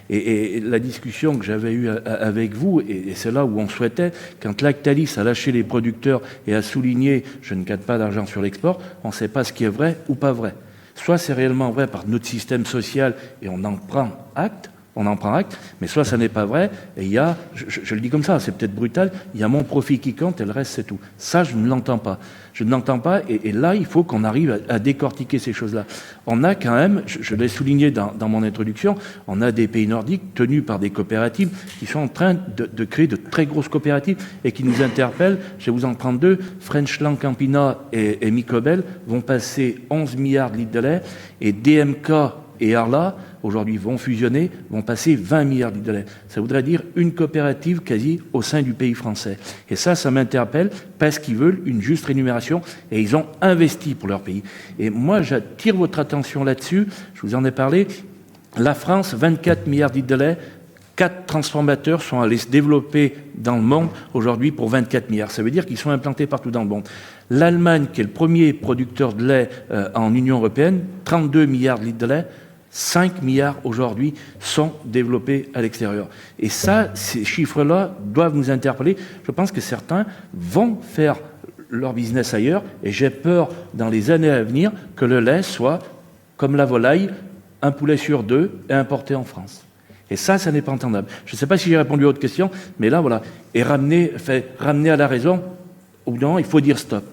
Et la discussion que j'avais eue avec vous, et c'est là où on souhaitait, quand Lactalis a lâché les producteurs et a souligné « je ne gagne pas d'argent sur l'export », on ne sait pas ce qui est vrai ou pas vrai. Soit c'est réellement vrai par notre système social et on en prend acte, on en prend acte, mais soit ça n'est pas vrai, et il y a, je le dis comme ça, c'est peut-être brutal, il y a mon profit qui compte et le reste c'est tout. Ça, je ne l'entends pas. Je ne l'entends pas, et là, il faut qu'on arrive à décortiquer ces choses-là. On a quand même, je l'ai souligné dans mon introduction, on a des pays nordiques tenus par des coopératives qui sont en train de créer de très grosses coopératives et qui nous interpellent. Je vais vous en prendre deux. Frenchland Campina et Micobel vont passer 11 milliards de litres de lait, et DMK et Arla, aujourd'hui, vont fusionner, vont passer 20 milliards de litres de lait. Ça voudrait dire une coopérative quasi au sein du pays français. Et ça m'interpelle parce qu'ils veulent une juste rémunération et ils ont investi pour leur pays. Et moi, j'attire votre attention là-dessus. Je vous en ai parlé. La France, 24 milliards de litres de lait. 4 transformateurs sont allés se développer dans le monde aujourd'hui pour 24 milliards. Ça veut dire qu'ils sont implantés partout dans le monde. L'Allemagne, qui est le premier producteur de lait en Union européenne, 32 milliards de litres de lait. 5 milliards aujourd'hui sont développés à l'extérieur. Et ça, ces chiffres-là doivent nous interpeller. Je pense que certains vont faire leur business ailleurs et j'ai peur dans les années à venir que le lait soit, comme la volaille, un poulet sur 2 et importé en France. Et ça n'est pas entendable. Je ne sais pas si j'ai répondu à votre question, mais là, voilà. Et ramener à la raison, au bout d'un moment, il faut dire stop.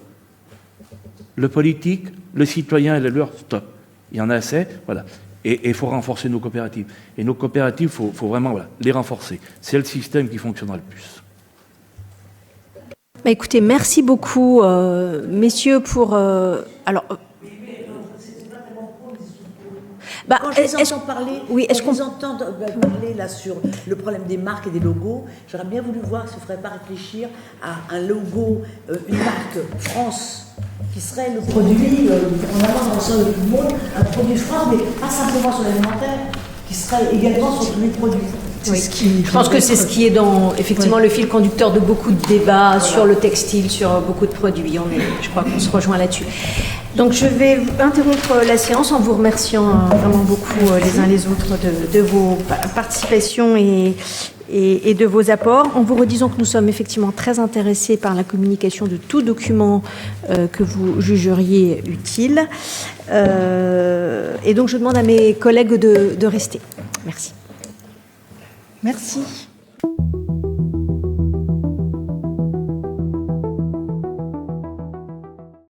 Le politique, le citoyen et l'éleveur, stop. Il y en a assez, voilà. Et il faut renforcer nos coopératives. Et nos coopératives, il faut vraiment les renforcer. C'est le système qui fonctionnera le plus. Bah, écoutez, merci beaucoup, messieurs, pour... Quand je les entends parler, parler là sur le problème des marques et des logos, j'aurais bien voulu voir s'il ne faudrait pas réfléchir à un logo, une marque France, qui serait le produit, on avance dans le sol de tout le monde, un produit France, mais pas simplement sur l'alimentaire, qui serait également sur tous les produits. Oui. Je pense que c'est ce qui est dans effectivement le fil conducteur de beaucoup de débats sur le textile, sur beaucoup de produits. Je crois qu'on se rejoint là-dessus. Donc je vais interrompre la séance en vous remerciant vraiment beaucoup les uns les autres de vos participations et de vos apports, en vous redisant que nous sommes effectivement très intéressés par la communication de tout document que vous jugeriez utile. Et donc je demande à mes collègues de rester. Merci. Merci.